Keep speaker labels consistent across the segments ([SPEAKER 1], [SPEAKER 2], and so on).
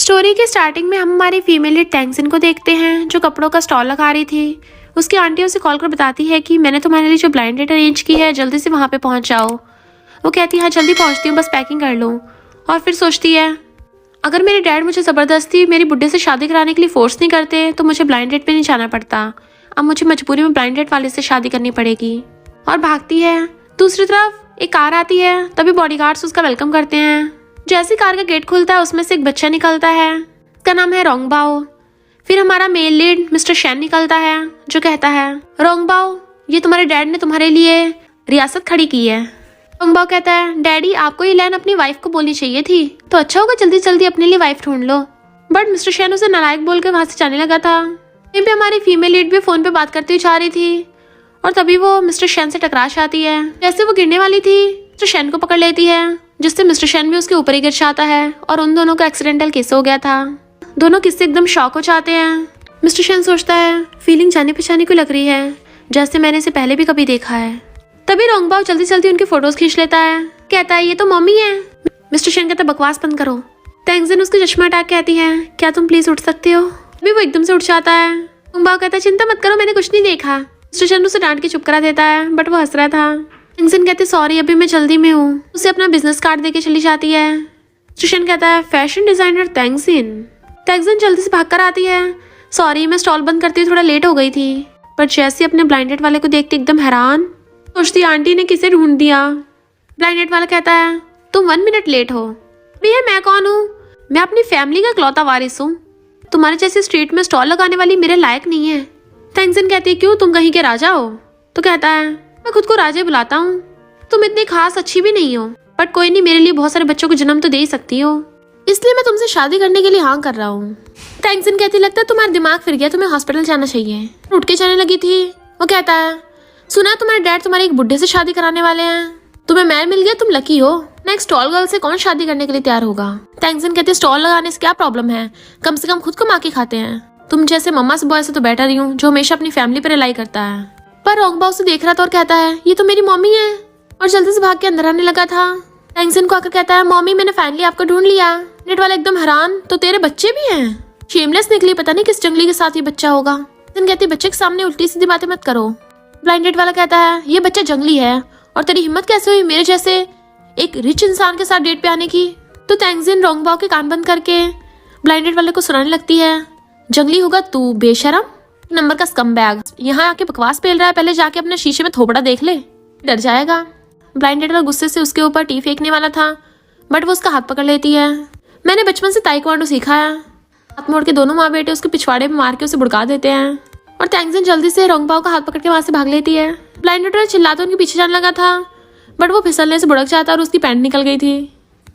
[SPEAKER 1] Story के starting में हम हमारी फीमेल लीड टैंगजिन को देखते हैं जो कपड़ों का स्टॉल लगा रही थी। उसकी आंटी उसे कॉल कर बताती है कि मैंने तुम्हारे लिए जो ब्लाइंड डेट अरेंज की है जल्दी से वहाँ पे पहुँच जाओ। वो कहती है हाँ जल्दी पहुँचती हूँ, बस पैकिंग कर लो। और फिर सोचती है अगर मेरे डैड मुझे ज़बरदस्ती मेरी बुड्ढे से शादी कराने के लिए फोर्स नहीं करते तो मुझे ब्लाइंड डेट पे नहीं जाना पड़ता। अब मुझे मजबूरी में ब्लाइंड डेट वाले से शादी करनी पड़ेगी। और भागती है। दूसरी तरफ एक कार आती है, तभी बॉडीगार्ड्स उसका वेलकम करते हैं। जैसे कार का गेट खुलता है उसमें से एक बच्चा निकलता है, उसका नाम है रोंगबाओ। फिर हमारा मेल लीड मिस्टर शेन निकलता है जो कहता है रोंगबाओ ये तुम्हारे डैड ने तुम्हारे लिए रियासत खड़ी की है। रोंगबाओ कहता है डैडी आपको ये लाइन अपनी वाइफ को बोलनी चाहिए थी, तो अच्छा होगा जल्दी जल्दी अपने लिए वाइफ ढूंढ लो। बट मिस्टर शेन उसे नालायक बोल के वहां से जाने लगा था। यहीं पे हमारी फीमेल लीड भी फोन पे बात करती हुई जा रही थी और तभी वो मिस्टर शेन से टकरा जाती है। जैसे वो गिरने वाली थी मिस्टर शेन को पकड़ लेती है, जिससे मिस्टर शेन भी उसके ऊपर ही गिर जाता है और उन दोनों का एक्सीडेंटल किस हो गया था। दोनों किससे एकदम शॉक हो जाते हैं। मिस्टर शेन सोचता है फीलिंग जाने पहचाने को लग रही है, जैसे मैंने इसे पहले भी कभी देखा है। तभी रोंगबाओ जल्दी जल्दी उनकी फोटोज खींच लेता है, कहता है ये तो मम्मी है। मिस्टर शेन कहता है बकवास बंद करो। टैंगजिन उसके चश्मा हटा के कहती है क्या तुम प्लीज उठ सकते हो। अभी वो एकदम से उठ जाता है। रोंगबाओ कहता है चिंता मत करो मैंने कुछ नहीं देखा। मिस्टर शेन उसे डांट के चुप करा देता है, बट वो हंस रहा था। टैंगजिन कहती सॉरी अभी मैं जल्दी में हूँ। उसे अपना बिजनेस कार्ड देके चली जाती है। मिस्टर शेन कहता है फैशन डिजाइनर टैंगजिन। टैंगजिन जल्दी से भाग कर आती है, सॉरी मैं स्टॉल बंद करती थोड़ा लेट हो गई थी। पर जैसे अपने ब्लाइंडेड वाले को देखते एकदम हैरान, सोचती आंटी ने किसे ढूंढ दिया। ब्लाइंडेड वाला कहता है तुम 1 मिनट लेट हो। भैया मैं कौन हूँ, मैं अपनी फैमिली का इकलौता वारिस हूँ। तुम्हारे जैसे स्ट्रीट में स्टॉल लगाने वाली मेरे लायक नहीं है। टैंगजिन कहती है क्यों तुम कहीं के राजा हो। तो कहता है मैं खुद को राजा बुलाता हूँ, तुम इतनी खास अच्छी भी नहीं हो, बट कोई नहीं मेरे लिए बहुत सारे बच्चों को जन्म तो दे ही सकती हो, इसलिए मैं तुमसे शादी करने के लिए हाँ कर रहा हूँ। टैंगजिन कहती लगता है तुम्हारा दिमाग फिर गया, तुम्हें हॉस्पिटल जाना चाहिए। उठ के जाने लगी थी। वो कहता है सुना तुम्हारे डैड तुम्हारे एक बुड्ढे से शादी कराने वाले हैं, तुम्हें मैं मिल गया, तुम लकी हो। नेक्स्ट स्टॉल गर्ल से कौन शादी करने के लिए तैयार होगा। टैंगजिन कहती है स्टॉल लगाने से क्या प्रॉब्लम है, कम से कम खुद कमा के खाते हैं। तुम जैसे मम्मा से बॉय से तो बेटर ही हूँ जो हमेशा अपनी फैमिली पर रिलाई करता है। पर रोंगबाओ उसे देख रहा था और कहता है ये तो मेरी मम्मी है, और जल्दी से भाग के अंदर आने लगा था। टैंगजिन को आकर कहता है मम्मी मैंने फाइनली आपको ढूंढ लिया। नेट वाला एकदम हैरान तो तेरे बच्चे भी हैं, शेमलेस निकली, पता नहीं किस जंगली के साथ ये बच्चा होगा। टैंगजिन कहती बच्चे के सामने उल्टी सीधी बातें मत करो। ब्लाइंडेड वाला कहता है ये बच्चा जंगली है और तेरी हिम्मत कैसे हुई मेरे जैसे एक रिच इंसान के साथ डेट पे आने की। तो टैंगजिन रोंगबाओ के कान बंद करके ब्लाइंडेड वाले को सुनाने लगती है जंगली होगा तू बेशरम नंबर का स्कम बैग, यहाँ आके बकवास पेल रहा है, पहले जाके अपने शीशे में थोपड़ा देख ले, डर जाएगा। ब्लाइंडेड वाला गुस्से से उसके ऊपर टी फेंकने वाला था, बट वो उसका हाथ पकड़ लेती है। मैंने बचपन से ताइक्वांडो सीखा है। हाथ मोड़ के दोनों माँ बेटे उसके पिछवाड़े में मार के उसे भुड़का देते हैं और टैंगजिन जल्दी से रोंगबाओ का हाथ पकड़ के वहां से भाग लेती है। ब्लाइंडेड वाला चिल्लाते उनके पीछे जाने लगा था, बट वो फिसलने से भुड़क जाता और उसकी पैंट निकल गई थी।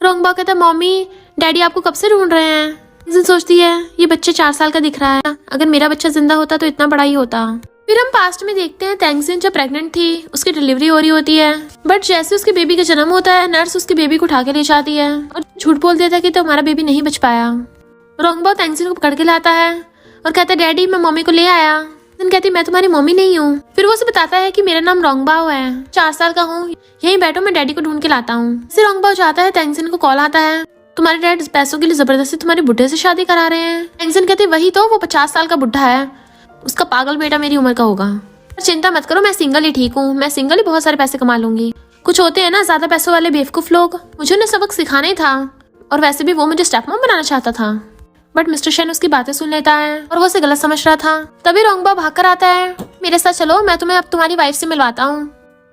[SPEAKER 1] रोंगबाओ कहता मम्मी डैडी आपको कब से ढूंढ रहे हैं। टैंगजिन सोचती है ये बच्चा 4 साल का दिख रहा है, अगर मेरा बच्चा जिंदा होता तो इतना बड़ा ही होता। फिर हम पास्ट में देखते हैं टैंगजिन जब प्रेग्नेंट थी उसकी डिलीवरी हो रही होती है, बट जैसे उसके बेबी का जन्म होता है नर्स उसके बेबी को उठा के ले जाती है और झूठ बोल देता है कि तुम्हारा बेबी नहीं बच पाया। रोंगबाओ टैंगजिन को पकड़ के लाता है और कहता है डैडी मैं मम्मी को ले आया। टैंगजिन कहती मैं तुम्हारी मम्मी नहीं हूँ। फिर वो उसे बताता है कि मेरा नाम रोंगबाओ है, 4 साल का हूँ, यहीं बैठो मैं डैडी को ढूंढ के लाता हूँ। फिर रोंगबाओ जाता है, टैंगजिन को कॉल आता है तुम्हारे डैड पैसों के लिए जबरदस्ती तुम्हारे बुढ़े से शादी करा रहे हैं। टैंगजिन कहती वही तो, वो 50 साल का बुढ़ा है, उसका पागल बेटा मेरी उम्र का होगा। चिंता मत करो मैं सिंगल ही ठीक हूँ, मैं सिंगल ही बहुत सारे पैसे कमा लूंगी। कुछ होते हैं ना ज्यादा पैसों वाले बेवकूफ लोग, मुझे उन्हें सबक सिखाना ही था, और वैसे भी वो मुझे स्टेप मॉम बनाना चाहता था। बट मिस्टर शेन उसकी बातें सुन लेता है और वो उसे गलत समझ रहा था। तभी रोंगबाओ भाग कर आता है मेरे साथ चलो मैं तुम्हें अब तुम्हारी वाइफ से मिलवाता हूँ।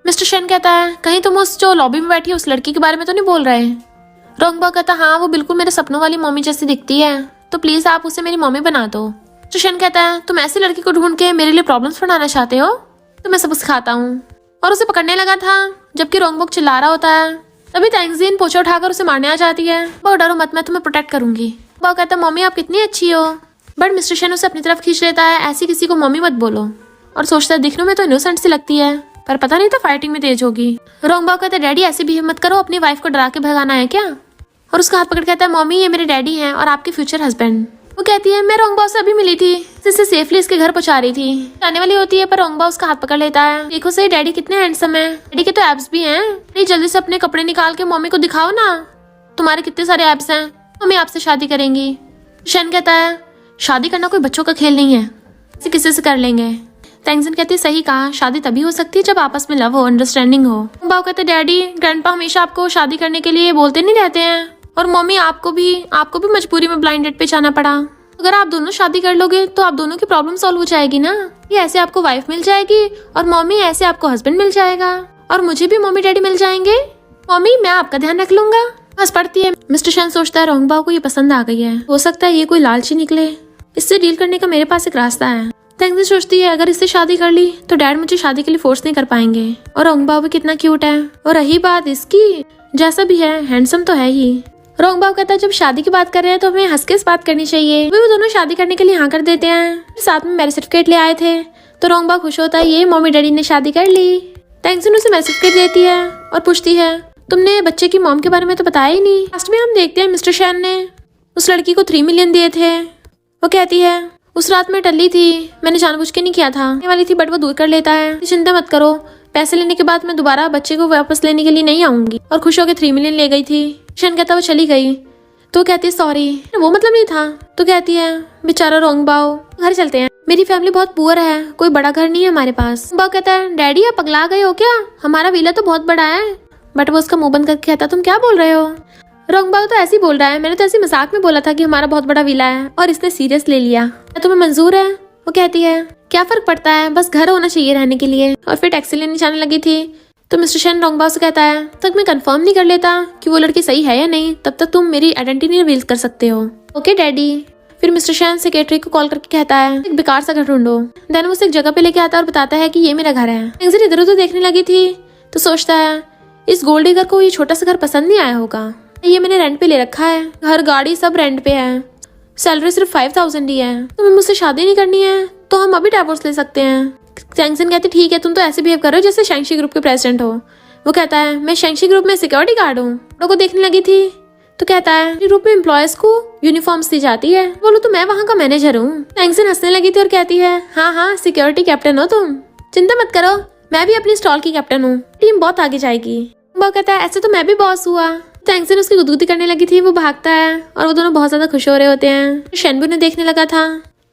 [SPEAKER 1] मिस्टर शेन कहता है कहीं तुम उस जो लॉबी में बैठी है उस लड़की के बारे में तो नहीं बोल रहे। रोंगबाओ कहता हाँ वो बिल्कुल मेरे सपनों वाली मम्मी जैसी दिखती है, तो प्लीज आप उसे मेरी मम्मी बना दो। मिस्टर शेन कहता है तुम ऐसी लड़की को ढूंढ के मेरे लिए प्रॉब्लम्स बढ़ाना चाहते हो, तो मैं सबक सिखाता हूँ। और उसे पकड़ने लगा था जबकि रोंगबाओ चिल्ला रहा होता है। तभी टैंगजिन पोछा उठाकर उसे मारने आ जाती है। बहुत डरो मत मैं तुम्हें प्रोटेक्ट करूंगी। रोंगबाओ कहता है मम्मी आप कितनी अच्छी हो, बट मिस्टर शेन उसे अपनी तरफ खींच लेता है ऐसी किसी को मम्मी मत बोलो, और सोचता है दिखने में तो इनोसेंट सी लगती है पर पता नहीं तो फाइटिंग में तेज होगी। रोंगबाओ कहता है डैडी ऐसे बिहेव मत करो, अपनी वाइफ को डरा के भगाना है क्या। और उसका हाथ पकड़ कहता है मम्मी ये मेरे डैडी हैं और आपके फ्यूचर हस्बैंड। वो कहती है मैं रोंगबाओ से अभी मिली थी, जिससे सेफली इसके घर पहुंचा रही थी, जाने वाली होती है पर रोंगबाओ उसका हाथ पकड़ लेता है। देखो सही डैडी कितने हैंडसम है, डैडी के तो एब्स भी हैं। नहीं जल्दी से अपने कपड़े निकाल के मम्मी को दिखाओ ना, तुम्हारे कितने सारे एब्स हैं, मम्मी आपसे शादी करेंगी। शन कहता है शादी करना कोई बच्चों का खेल नहीं है, इसे किसी से कर लेंगे। टेंगजिन कहती है सही कहा, शादी तभी हो सकती है जब आपस में लव हो, अंडरस्टैंडिंग हो। बाओ कहते डैडी ग्रैंडपा हमेशा आपको शादी करने के लिए बोलते नहीं रहते हैं, और मम्मी आपको भी मजबूरी में ब्लाइंड डेट पे जाना पड़ा। अगर आप दोनों शादी कर लोगे तो आप दोनों की प्रॉब्लम सॉल्व हो जाएगी ना। ये ऐसे आपको वाइफ मिल जाएगी और मम्मी ऐसे आपको हस्बैंड मिल जाएगा, और मुझे भी मम्मी डैडी मिल जाएंगे। मम्मी मैं आपका ध्यान रख लूंगा। हंस पड़ती है। मिस्टर शन सोचता है रोंगबाओ को ये पसंद आ गई है, हो सकता है ये कोई लालची निकले, इससे डील करने का मेरे पास एक रास्ता है। टेंगजिन सोचती है अगर इससे शादी कर ली तो डैड मुझे शादी के लिए फोर्स नहीं कर पाएंगे, और रोंगबाओ भी कितना क्यूट है, और रही बात इसकी, जैसा भी है हैंडसम तो है ही। रोंगबाओ कहता है जब शादी की बात कर रहे हैं तो हमें हंस के इस बात करनी चाहिए। वो दोनों शादी करने के लिए हाँ कर देते हैं। साथ में मैरिज सर्टिफिकेट ले आए थे तो रोंगबाओ खुश होता है ये मम्मी डैडी ने शादी कर ली। टेंगजिन उसे मैरिज सर्टिफिकेट देती है और पूछती है तुमने बच्चे की मॉम के बारे में तो बताया ही नहीं। लास्ट में हम देखते हैं मिस्टर शैन ने उस लड़की को 3 मिलियन दिए थे। वो कहती है उस रात में टल्ली थी, मैंने जानबूझ के नहीं किया था, वाली थी बट वो दूर कर लेता है। चिंता मत करो, पैसे लेने के बाद मैं दोबारा बच्चे को वापस लेने के लिए नहीं आऊंगी। और खुश होकर 3 मिलियन ले गई थी। शन कहता वो चली गई तो कहती है सॉरी वो मतलब नहीं था। तो कहती है बेचारा रोंगबाओ घर चलते हैं, मेरी फैमिली बहुत पुअर है, कोई बड़ा घर नहीं है हमारे पास। बाओ कहता है डैडी आप पगला गए हो क्या, हमारा विला तो बहुत बड़ा है। बट वो उसका मुंह बंद करके कहता तुम क्या बोल रहे हो। रोंगबाओ तो ऐसे ही बोल रहा है, मैंने तो ऐसे मजाक में बोला था कि हमारा बहुत बड़ा विला है, और इसने सीरियस ले लिया। तुम्हें मंजूर है। वो कहती है क्या फर्क पड़ता है, बस घर होना चाहिए रहने के लिए। और फिर टैक्सी लेने जाने लगी थी तो मिस्टर शन रोंगबाओ से कहता है तक मैं कंफर्म नहीं कर लेता कि वो लड़की सही है या नहीं, तब तक तुम मेरी आइडेंटिटी नहीं रिवील कर सकते हो। Okay daddy. फिर मिस्टर शन सेक्रेटरी को कॉल करके कहता है एक बेकार सा घर ढूंढो। देन वो उसे एक जगह पे लेके आता है और बताता है कि ये मेरा घर है। टेंगजिन इधर उधर देखने लगी थी तो सोचता है इस गोल्ड डिगर को ये छोटा सा घर पसंद नहीं आया होगा, ये मैंने रेंट पे ले रखा है, घर गाड़ी सब रेंट पे है, सैलरी सिर्फ 5000 ही है, तो मैं मुझसे शादी नहीं करनी है तो हम अभी डिवोर्स ले सकते हैं। टेंगजिन कहती ठीक है तुम तो ऐसे बिहेव कर रहे हो जैसे शैंगशी ग्रुप के प्रेसिडेंट हो। वो कहता है मैं शैंगशी ग्रुप में सिक्योरिटी गार्ड हूँ। को देखने लगी थी तो कहता है ग्रुप में एम्प्लॉयज को यूनिफॉर्म्स दी जाती है। बोलो तो मैं वहाँ का मैनेजर हूँ। टेंगजिन हंसने लगी थी और कहती है हाँ सिक्योरिटी कैप्टन हो तुम, चिंता मत करो मैं भी अपनी स्टॉल की कैप्टन हूँ, टीम बहुत आगे जाएगी। वो कहता है ऐसे तो मैं भी बॉस हुआ। टेंगजिन उसकी गुदगुदी करने लगी थी, वो भागता है और वो दोनों बहुत ज्यादा खुश हो रहे होते हैं। शेनबू ने देखने लगा था।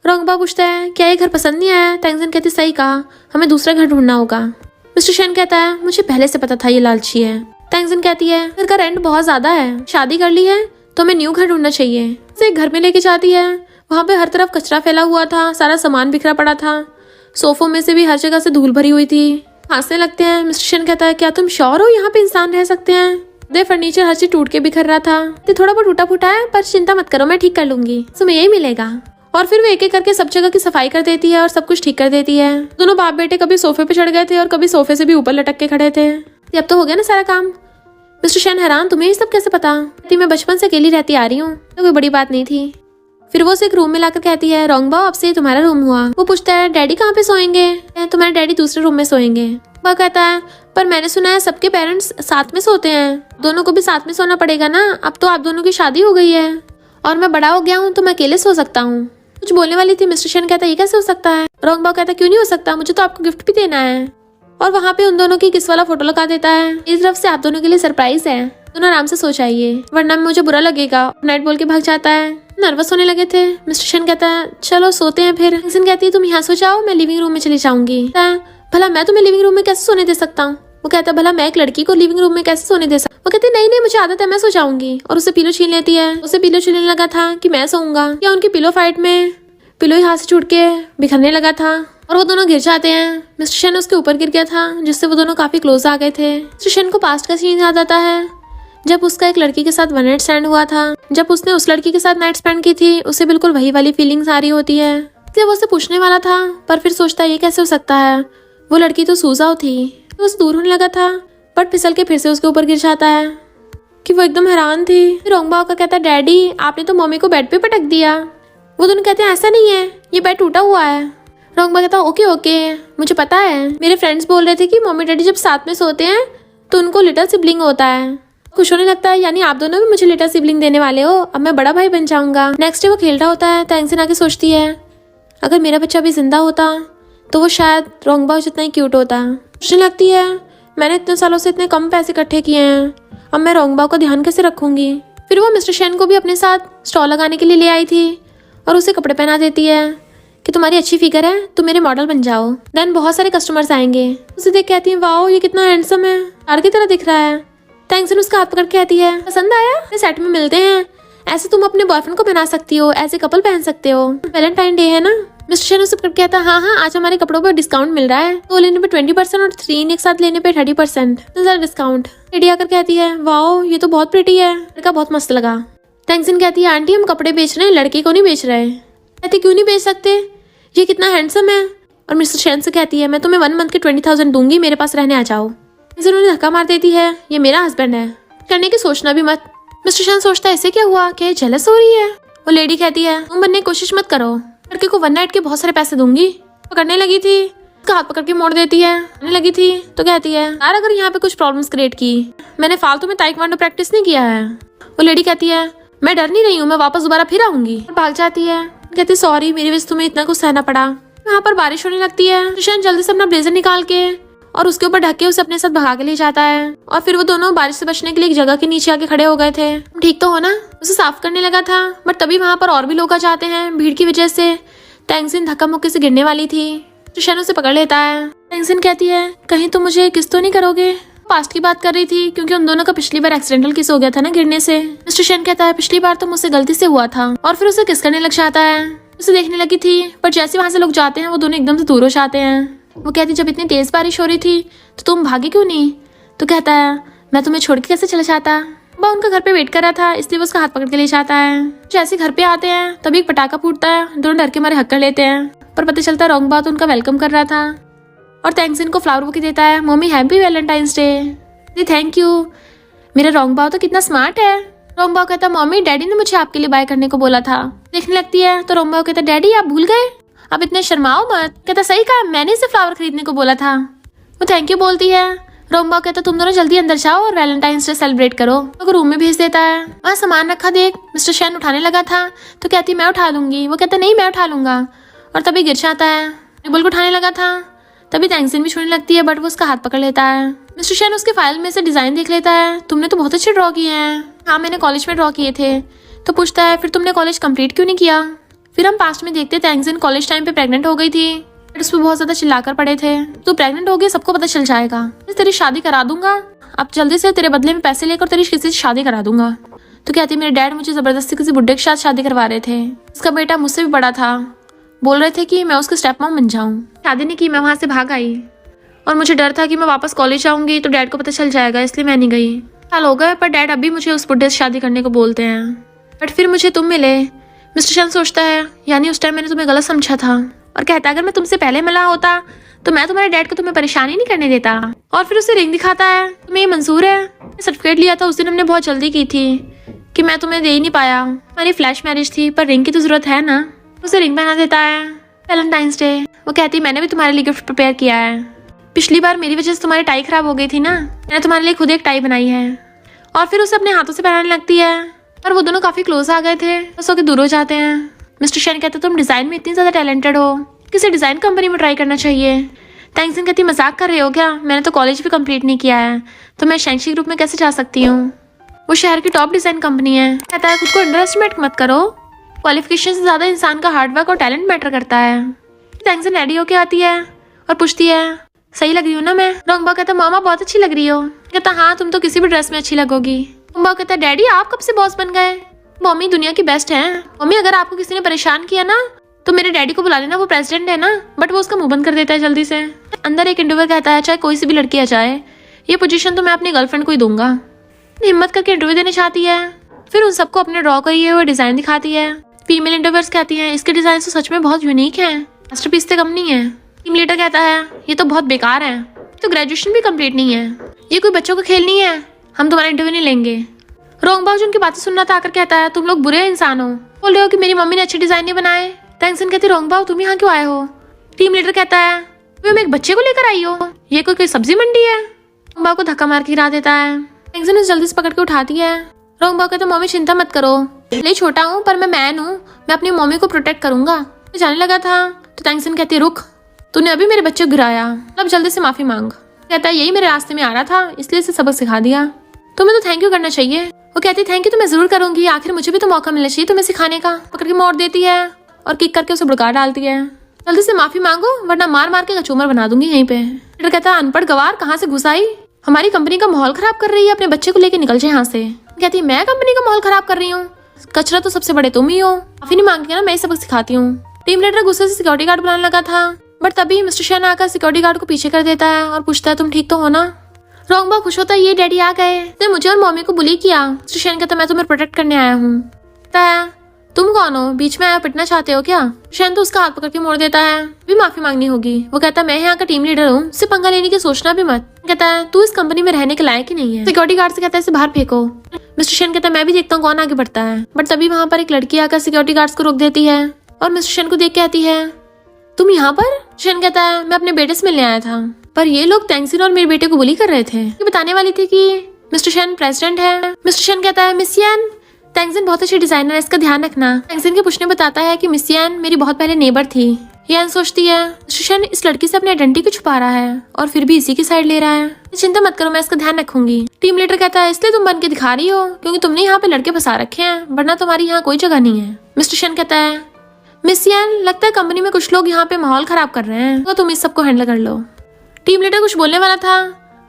[SPEAKER 1] रोंगबाओ पूछता है क्या ये घर पसंद नहीं आया। टेंगजिन कहती सही कहा, हमें दूसरा घर ढूंढना होगा। मिस्टर शन कहता है मुझे पहले से पता था ये लालची है। टेंगजिन कहती है घर का रेंट बहुत ज्यादा है, शादी कर ली है तो हमें न्यू घर ढूंढना चाहिए। उसे एक घर में लेके जाती है, वहाँ पे हर तरफ कचरा फैला हुआ था, सारा सामान बिखरा पड़ा था, सोफों में से भी हर जगह से धूल भरी हुई थी। हंसने लगते हैं। मिस्टर शन कहता है क्या तुम श्योर हो यहाँ पे इंसान रह सकते हैं। दे फर्नीचर हर चीज टूट के बिखर रहा था, तो थोड़ा बहुत टूटा फूटा है पर चिंता मत करो मैं ठीक कर लूंगी, तुम्हें यही मिलेगा। और फिर वो एक एक करके सब जगह की सफाई कर देती है और सब कुछ ठीक कर देती है। दोनों बाप बेटे कभी सोफे पे चढ़ गए थे और कभी सोफे से भी ऊपर लटक के खड़े थे। अब तो हो गया ना सारा काम। मिस्टर शन हैरान तुम्हें ये सब कैसे पता। मैं बचपन से अकेली रहती आ रही हूँ, तो कोई बड़ी बात नहीं थी। फिर वो उसे एक रूम में लाकर कहती है रोंगबाओ अब से तुम्हारा रूम हुआ। वो पूछता है डैडी कहाँ पे सोएंगे। तुम्हारे डैडी दूसरे रूम में सोएंगे। वह कहता है पर मैंने सुना है सबके पेरेंट्स साथ में सोते हैं, दोनों को भी साथ में सोना पड़ेगा ना, अब तो आप दोनों की शादी हो गई है और मैं बड़ा हो गया हूँ तो मैं अकेले सो सकता हूँ। कुछ बोलने वाली थी। मिस्टर शन कहता है ये कैसे हो सकता है। रोंगबाओ कहता है क्यों नहीं हो सकता, मुझे तो आपको गिफ्ट भी देना है। और वहाँ पे उन दोनों की किस वाला फोटो लगा देता है। इस तरफ से आप दोनों के लिए सरप्राइज है, दोनों आराम से सो जाइए वरना मुझे बुरा लगेगा। नाइट बोल के भाग जाता है। नर्वस होने लगे थे। मिस्टर शन कहता है चलो सोते हैं। फिर टेंगजिन कहती है तुम यहाँ सो जाओ, मैं लिविंग रूम में चली जाऊंगी। भला मैं तुम्हें लिविंग रूम में कैसे सोने दे सकता हूँ। वो कहता है भला मैं एक लड़की को लिविंग रूम में कैसे सोने दे सकता। वो कहती है नहीं मुझे आदत है मैं सो जाऊंगी। और उसे पिलो छीन लेती है। उसे पिलो छीनने लगा था कि मैं सोऊंगा, या उनकी पिलो फाइट में पिलो ही हाथ से छूट के बिखरने लगा था और वो दोनों गिर जाते हैं। मिस्टर शन उसके ऊपर गिर गया था जिससे वो दोनों काफी क्लोज आ गए थे। मिस्टर शन को पास्ट का सीन याद आता है जब उसका एक लड़की के साथ वन नाइट स्टैंड हुआ था। जब उसने उस लड़की के साथ नाइट स्पेंड की थी उसे बिल्कुल वही वाली फीलिंग्स आ रही होती है। वो उसे पूछने वाला था पर फिर सोचता है ये कैसे हो सकता है, वो लड़की तो सूजाओ थी। वो दूर होने लगा था बट फिसल के फिर से उसके ऊपर गिर जाता है कि वो एकदम हैरान थी। रोंगबाओ का कहता है डैडी आपने तो मम्मी को बेड पे पटक दिया। वो दोनों कहते हैं ऐसा नहीं है, ये बेड टूटा हुआ है। रोंगबाओ कहता है ओके मुझे पता है, मेरे फ्रेंड्स बोल रहे थे कि मम्मी डैडी जब साथ में सोते हैं तो उनको लिटिल सिबलिंग होता है। खुश होने लगता है यानी आप दोनों भी मुझे लिटिल सिबलिंग देने वाले हो, अब मैं बड़ा भाई बन जाऊंगा। नेक्स्ट डे वो खेल रहा होता है। टेंगजिन आके सोचती है अगर मेरा बच्चा भी जिंदा होता तो वो शायद रोंगबाओ जितना ही क्यूट होता। सोचने लगती है मैंने इतने सालों से इतने कम पैसे इकट्ठे किए हैं, अब मैं रोंगबाओ का ध्यान कैसे रखूंगी। फिर वो मिस्टर शेन को भी अपने साथ स्टॉल लगाने के लिए ले आई थी और उसे कपड़े पहना देती है कि तुम्हारी अच्छी फिगर है, तुम मेरे मॉडल बन जाओ। देन बहुत सारे कस्टमर्स आएंगे। उसे देख कहती है वाओ ये कितना हैंडसम है, स्टार की तरह दिख रहा है। टैंक्सन उसका हाथ पकड़ के कहती है पसंद आया, सेट में मिलते हैं, ऐसे तुम अपने बॉयफ्रेंड को पहना सकती हो, ऐसे कपल पहन सकते हो, वैलेंटाइन डे है ना। मिस्टर शेन उसे पकड़ के कहता हाँ आज हमारे कपड़ों पर डिस्काउंट मिल रहा है, 2 लेने पे 20% और 3 एक साथ लेने पे 30% डिस्काउंट। लेडी आकर कहती है वाओ ये तो बहुत प्रिटी है, लड़का बहुत मस्त लगा। टैंक्सन कहती है आंटी हम कपड़े बेच रहे हैं, लड़के को नहीं बेच रहे। कहती क्यों नहीं बेच सकते, ये कितना हैंडसम है। और मिस्टर शेन से कहती है मैं तुम्हें 1 मंथ के 20,000 दूंगी, मेरे पास रहने आ जाओ। टैंक्सन उन्हें धक्का मार देती है ये मेरा हस्बैंड है, करने की सोचना भी मत। मिस्टर शेन सोचता है ऐसे क्या हुआ, क्या जेलस हो रही है। वो लेडी कहती है तुम बनने की कोशिश मत करो, लड़के को 1 नाइट के बहुत सारे पैसे दूंगी। पकड़ने लगी थी, उसका हाथ पकड़ के मोड़ देती है। आने लगी थी तो कहती है यार अगर यहाँ पे कुछ प्रॉब्लम्स क्रिएट की, मैंने फालतू में ताइक्वांडो प्रैक्टिस नहीं किया है। वो लेडी कहती है मैं डर नहीं रही हूँ, मैं वापस दोबारा फिर आऊंगी। भाग जाती है, कहती सॉरी मेरी वजह से तुम्हें इतना कुछ सहना पड़ा। वहाँ पर बारिश होने लगती है। शेन जल्दी से अपना ब्लेजर निकाल के और उसके ऊपर ढक के उसे अपने साथ भगा के ले जाता है। और फिर वो दोनों बारिश से बचने के लिए एक जगह के नीचे आके खड़े हो गए थे। ठीक तो हो ना, उसे साफ करने लगा था बट तभी वहाँ पर और भी लोग आ जाते हैं। भीड़ की वजह से टैंक्सन धक्का मुक्के से गिरने वाली थी। शेन उसे पकड़ लेता है। टैंक्सन कहती है कहीं तो मुझे किस तो नहीं करोगे। पास्ट की बात कर रही थी क्योंकि उन दोनों का पिछली बार एक्सीडेंटल किस हो गया था ना गिरने से। मिस्टर शेन कहता है पिछली बार तो मुझसे गलती से हुआ था और फिर उसे किस करने लग जाता है। उसे देखने लगी थी पर जैसे वहां से लोग जाते हैं वो दोनों एकदम से दूर हो जाते हैं। वो कहती जब इतनी तेज बारिश हो रही थी तो तुम भागे क्यों नहीं। तो कहता है मैं तुम्हें छोड़ के कैसे चला जाता, वह उनका घर पे वेट कर रहा था इसलिए वो उसका हाथ पकड़ के ले जाता है। जैसे घर पे आते हैं तभी एक पटाखा फूटता है, दोनों डर के मारे हक कर लेते हैं पर पता चलता है रॉन्ग बात उनका वेलकम कर रहा था। और टैंक्सन को फ्लावर बुके देता है mummy happy Valentine's day. Thank you. मेरा रॉन्ग बाव तो कितना स्मार्ट है। रॉन्ग बाव कहता मम्मी डैडी ने मुझे आपके लिए बाय करने को बोला था। देखने लगती है तो रॉन्ग बाव कहता डैडी आप भूल गए, अब इतने शर्माओ मत। कहता सही कहा, मैंने इसे फ्लावर खरीदने को बोला था। वो थैंक यू बोलती है। रॉन्ग बाव कहता तुम दोनों जल्दी अंदर जाओ और वैलेंटाइंस डे सेलिब्रेट करो। तो रूम में भेज देता है। वहाँ सामान रखा देख मिस्टर शेन उठाने लगा था तो कहती मैं उठा लूंगी। वो कहता नहीं मैं उठा लूंगा और तभी गिर जाता है। रिबल को उठाने लगा था तभी टैंक्सन भी छूने लगती है बट वो उसका हाथ पकड़ लेता है। मिस्टर शेन उसके फाइल में से डिजाइन देख लेता है। तुमने तो बहुत अच्छे ड्रॉ किए हैं। हाँ मैंने कॉलेज में ड्रॉ किए थे। तो पूछता है फिर तुमने कॉलेज कंप्लीट क्यों नहीं किया। फिर हम पास्ट में देखते टैंक्सन कॉलेज टाइम पे प्रेग्नेंट हो गई थी बट उस पर बहुत ज्यादा चिल्लाकर पड़े थे तो प्रेग्नेंट हो गई सबको पता चल जाएगा, तेरी शादी करा दूंगा, अब जल्दी से तेरे बदले में पैसे लेकर तेरी किसी से शादी करा दूंगा। तो कहती मेरे डैड मुझे जबरदस्ती किसी बुड्ढे के साथ शादी करवा रहे थे, उसका बेटा मुझसे भी बड़ा था, बोल रहे थे कि मैं उसकी स्टेप मॉम बन जाऊँ। शादी नहीं की, मैं वहाँ से भाग आई और मुझे डर था कि मैं वापस कॉलेज जाऊंगी तो डैड को पता चल जाएगा, इसलिए मैं नहीं गई। साल हो गए पर डैड अभी मुझे उस बुड्ढे से शादी करने को बोलते हैं। बट फिर मुझे तुम मिले। मिस्टर शेन सोचता है यानी उस टाइम मैंने तुम्हें गलत समझा था और कहता है अगर मैं तुमसे पहले मिला होता तो मैं तुम्हारे डैड को तुम्हें परेशानी नहीं करने देता। और फिर उसे रिंग दिखाता है, तुम्हें ये मंजूर है। सर्टिफिकेट लिया था उस दिन हमने बहुत जल्दी की थी कि मैं तुम्हें दे ही नहीं पाया, हमारी फ्लैश मैरिज थी पर रिंग की तो जरूरत है ना। उसे रिंग पहना देता है। Valentine's day. वो कहती मैंने भी तुम्हारे लिए गिफ्ट प्रिपेयर किया है, पिछली बार मेरी वजह से तुम्हारी टाई खराब हो गई थी ना, मैंने तुम्हारे लिए खुद एक टाई बनाई है। और फिर उसे अपने हाथों से पहनाने लगती है और वो दोनों काफी क्लोज आ गए थे, बस होकर दूर हो जाते हैं। मिस्टर शेन कहते तुम डिजाइन में इतनी ज्यादा टैलेंटेड हो, किसी डिजाइन कंपनी में ट्राई करना चाहिए। टैंक्सन कहती मजाक कर रहे हो क्या, मैंने तो कॉलेज भी कंप्लीट नहीं किया है तो मैं शैंक्सी ग्रुप में कैसे जा सकती हूँ, वो शहर की टॉप डिजाइन कंपनी है। कहता है खुद को अंडर एस्टिमेट मत करो, क्वालिफिकेशन से ज्यादा इंसान का हार्डवर्क और टैलेंट मैटर करता है। टैंक्सन रेडी होके आती है और पूछती है सही लग रही हूँ ना मैं। रॉन्गबा कहता मामा बहुत अच्छी लग रही हो। कहता हाँ तुम तो किसी भी ड्रेस में अच्छी लगोगी। रॉन्गबा कहता डैडी आप कब से बॉस बन गए, मम्मी दुनिया की बेस्ट है। मम्मी अगर आपको किसी ने परेशान किया ना तो मेरे डैडी को बुला लेना, वो प्रेसिडेंट है ना। बट वो उसका मुंह बंद कर देता है जल्दी से। अंदर एक इंटरव्यू कहता है चाहे कोई सी भी लड़की आ जाए ये पोजीशन तो मैं अपनी गर्लफ्रेंड को ही दूंगा। हिम्मत करके इंटरव्यू देने चाहती है। फिर उन सबको अपने ड्रॉ करिए हुए डिजाइन दिखाती है। फीमेल इंटरव्यूअर्स कहती है इसके डिजाइन तो सच में बहुत यूनिक है, मास्टरपीस से कम नहीं है। टीम लीडर कहता है ये तो बहुत बेकार है, तो ग्रेजुएशन भी कंप्लीट नहीं है, ये कोई बच्चों का खेल नहीं है, हम तुम्हारा इंटरव्यू नहीं लेंगे। रॉन्गबा जो उनकी बातें सुनना था आकर कहता है तुम लोग बुरे इंसान हो, बोल रहे हो कि मेरी मम्मी ने अच्छे डिजाइन नहीं बनाए। टैंक्सन कहती रॉन्गबा तुम यहाँ क्यों आए हो। टीम लीडर कहता है तुम एक बच्चे को लेकर आई हो, ये कोई सब्जी मंडी है। रॉन्गबा को धक्का मार के गिरा देता है। टैंक्सन उसे जल्दी से पकड़ के उठाती है। रॉन्गबा कहता मम्मी चिंता मत करो, ले छोटा हूँ पर मैं मैन हूँ, मैं अपनी मम्मी को प्रोटेक्ट करूंगा। तो जाने लगा था तो टैंक्सन कहती रुक, तूने अभी मेरे बच्चे को गिराया, अब जल्दी से माफी मांग। कहता है यही मेरे रास्ते में आ रहा था इसलिए इसे सबक सिखा दिया, तुम्हें तो थैंक यू करना चाहिए। वो कहती थैंक यू तो मैं जरूर करूंगी, आखिर मुझे भी तो मौका मिलना चाहिए तुम्हें सिखाने का। पकड़ के मोड़ देती है और किक करके उसे भड़का डालती है। जल्दी से माफी मांगो वरना मार मार के कचूमर बना दूंगी यहीं पे। लीडर कहता है अनपढ़ गवार कहाँ से घुस आई, हमारी कंपनी का माहौल खराब कर रही है, अपने बच्चे को लेके निकल जाए यहाँ से। कहती है मैं कंपनी का माहौल खराब कर रही हूँ, कचरा तो सबसे बड़े तुम ही हो, माफी नहीं मांगती ना मैं सबक सिखाती हूँ। टीम लीडर गुस्से से सिक्योरिटी गार्ड बुलाने लगा था बट तभी मिस्टर शेन आकर सिक्योरिटी गार्ड को पीछे कर देता है और पूछता है तुम ठीक तो हो ना। रोंगबा खुश होता है ये डैडी आ गए, तो मुझे और मम्मी को बुली किया। मिस्टर शेन कहता मैं तुम्हें प्रोटेक्ट करने आया हूँ। तुम कौन हो, बीच में आया पिटना चाहते हो क्या। शेन तो उसका हाथ पकड़ के मोड़ देता है, भी माफी मांगनी होगी। वो कहता है मैं यहाँ का टीम लीडर हूँ, इससे पंगा लेने की सोचना भी मत। कहता है तू इस कंपनी में रहने के लायक ही नहीं है। सिक्योरिटी गार्ड से कहता है इसे बाहर फेंको। मिस्टर शेन कहता है मैं भी देखता हूँ कौन आगे बढ़ता है। बट तभी वहाँ पर एक लड़की आकर सिक्योरिटी गार्ड्स को रोक देती है और मिस्टर शेन को देख के कहती है तुम यहाँ पर। शेन कहता है मैं अपने बेटे से मिलने आया था, पर ये लोग तेंगजिन और मेरे बेटे को बुली कर रहे थे। ये बताने वाली थी कि मिस्टर शेन प्रेसिडेंट है। मिस्टर शेन कहता है मिस यान, तेंगजिन बहुत अच्छी डिजाइनर है, इसका ध्यान रखना। तेंगजिन के पूछने बताता है कि मिस यान मेरी बहुत पहले नेबर थी। यान सोचती है मिस्टर शेन इस लड़की से अपनी आइडेंटिटी को छुपा रहा है और फिर भी इसी की साइड ले रहा है। चिंता मत करो मैं इसका ध्यान रखूंगी। टीम लीडर कहता है इसलिए तुम बन के दिखा रही हो क्योंकि तुमने यहाँ पे लड़के फंसा रखे हैं, वरना तुम्हारी यहाँ कोई जगह नहीं है। मिस्टर शेन कहता है मिस यान लगता है कंपनी में कुछ लोग यहाँ पे माहौल खराब कर रहे हैं, तो तुम इस सबको हैंडल कर लो। टीम लीडर कुछ बोलने वाला था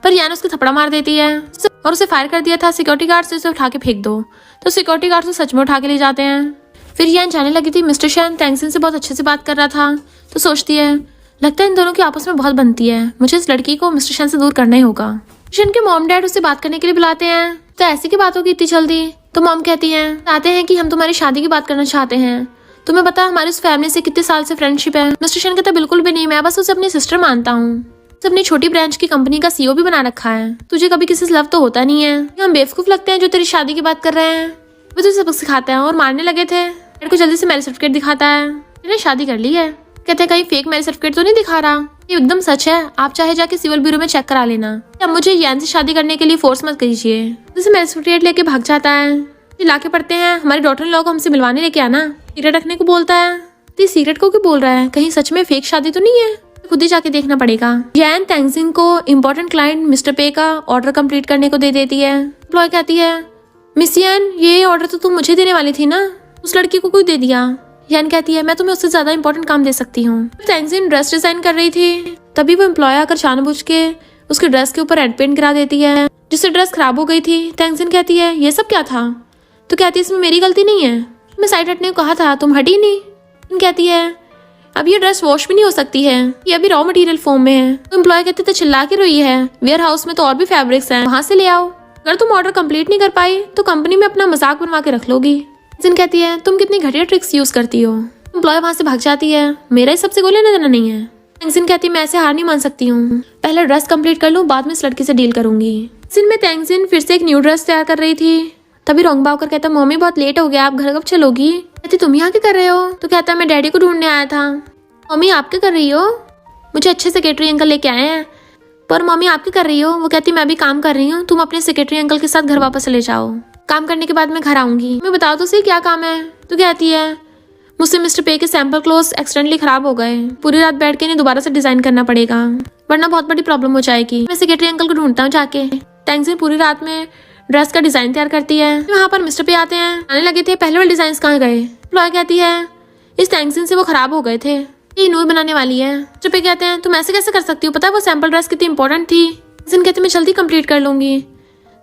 [SPEAKER 1] पर यान उसको थप्पड़ा मार देती है और उसे फायर कर दिया था। सिक्योरिटी गार्ड से उसे उठा के फेंक दो, तो सिक्योरिटी गार्ड उसे सच में उठा के ले जाते हैं। फिर यान जाने लगी थी। मिस्टर शेन तेंगजिन से बहुत अच्छे से बात कर रहा था, तो सोचती है लगता है इन दोनों की आपस में बहुत बनती है, मुझे इस लड़की को मिस्टर शेन से दूर करना ही होगा। शेन के मॉम डैड उससे बात करने के लिए बुलाते हैं, तो ऐसी की बात होगी इतनी जल्दी। तो मॉम कहती है चाहते हैं कि हम तुम्हारी शादी की बात करना चाहते हैं, तुम्हें पता हमारी उस फैमिली से कितने साल से फ्रेंडशिप है। मिस्टर शेन कहता बिल्कुल भी नहीं, मैं बस उसे अपनी सिस्टर मानता हूँ, अपनी छोटी ब्रांच की कंपनी का सीईओ भी बना रखा है। तुझे कभी किसी से लव तो होता नहीं है, हम बेवकूफ लगते हैं जो तेरी शादी की बात कर रहे हैं। वो तुझे सबक सिखाते हैं और मारने लगे थे। डैड को जल्दी से मैरिज सर्टिफिकेट दिखाता है, मैंने शादी कर ली है। कहते हैं कहीं फेक मैरिज सर्टिफिकेट तो नहीं दिखा रहा, ये एकदम सच है, आप चाहे जाके सिविल ब्यूरो में चेक करा लेना। अब मुझे यान से शादी करने के लिए फोर्स मत कीजिए। जैसे मैरिज सर्टिफिकेट लेके भाग जाता है। लाके पढ़ते हैं हमारी डॉटर इन लोगों को हमसे मिलवाने लेके आना, सीक्रेट रखने को बोलता है। तो सीक्रेट को क्यों बोल रहा है, कहीं सच में फेक शादी तो नहीं है, खुद ही जाके देखना पड़ेगा। यान तेंगजिन को इम्पोर्टेंट क्लाइंट मिस्टर पे का ऑर्डर कंप्लीट करने को दे देती है। एम्प्लॉय कहती है मिस यान ये ऑर्डर तो तुम मुझे देने वाली थी ना, उस लड़की को क्यों दे दिया। यान कहती है मैं तुम्हें उससे ज्यादा इम्पोर्टेंट काम दे सकती हूँ। तेंगजिन ड्रेस डिजाइन कर रही थी, तभी वो एम्प्लॉय आकर जानबूझ के उसके ड्रेस के ऊपर रेड पेंट गिरा देती है, जिससे ड्रेस खराब हो गई थी। तेंगजिन कहती है ये सब क्या था, तो कहती है इसमें मेरी गलती नहीं है, मैं साइड हटने को कहा था, तुम हटी नहीं। कहती है अब ये ड्रेस वॉश भी नहीं हो सकती है, ये अभी रॉ मटेरियल फॉर्म में है। तो एम्प्लॉय कहते तो चिल्ला के रोई है, वेयर हाउस में तो और भी फैब्रिक्स हैं, वहां से ले आओ। अगर तुम ऑर्डर कंप्लीट नहीं कर पाई तो कंपनी में अपना मजाक बनवा के रख लोगी। जिन कहती है तुम कितनी घटिया ट्रिक्स यूज करती हो। एम्प्लॉय वहां से भाग जाती है, मेरा ही सबसे कोई लेना देना नहीं है। तेंगजिन कहती है मैं ऐसे हार नहीं मान सकती हूँ, पहले ड्रेस कंप्लीट कर लूँ, बाद में इस लड़की से डील करूंगी। जिन में तेंगजिन फिर से एक न्यू ड्रेस तैयार कर रही थी, तभी रोंगबा होकर कहता मम्मी बहुत लेट हो गया, आप घर कब चलोगी। कहती तुम यहाँ क्या कर रहे हो, तो कहता मैं डैडी को ढूंढने आया था। मम्मी आप क्या कर रही हो, मुझे अच्छे सेक्रेटरी अंकल लेके आए हैं। पर मम्मी आप क्या कर रही हो, वो कहती मैं भी काम कर रही हूँ, तुम अपने सेक्रेटरी अंकल के साथ घर वापस चले जाओ, काम करने के बाद मैं घर आऊंगी। मैं बताओ तो सही क्या काम है। तो कहती है मुझसे मिस्टर पे के सैंपल क्लोथ्स एक्सीडेंटली खराब हो गए, पूरी रात बैठ के इन्हें दोबारा से डिजाइन करना पड़ेगा, वरना बहुत बड़ी प्रॉब्लम हो जाएगी। मैं सेक्रेटरी अंकल को ढूंढता हूँ जाके। तेंगजिन पूरी रात में ड्रेस का डिजाइन तैयार करती है। वहाँ पर मिस्टर पे आते हैं, आने लगे थे, पहले वाले डिजाइन कहाँ गए। एम्प्लॉय कहती है इस तेंगजिन से वो खराब हो गए थे, ये नूर बनाने वाली है। मिस्टर पे कहते हैं तुम ऐसे कैसे कर सकती हो, पता है वो सैंपल ड्रेस कितनी इंपॉर्टेंट थी। तेंगजिन कहती मैं जल्दी कंप्लीट कर लूंगी।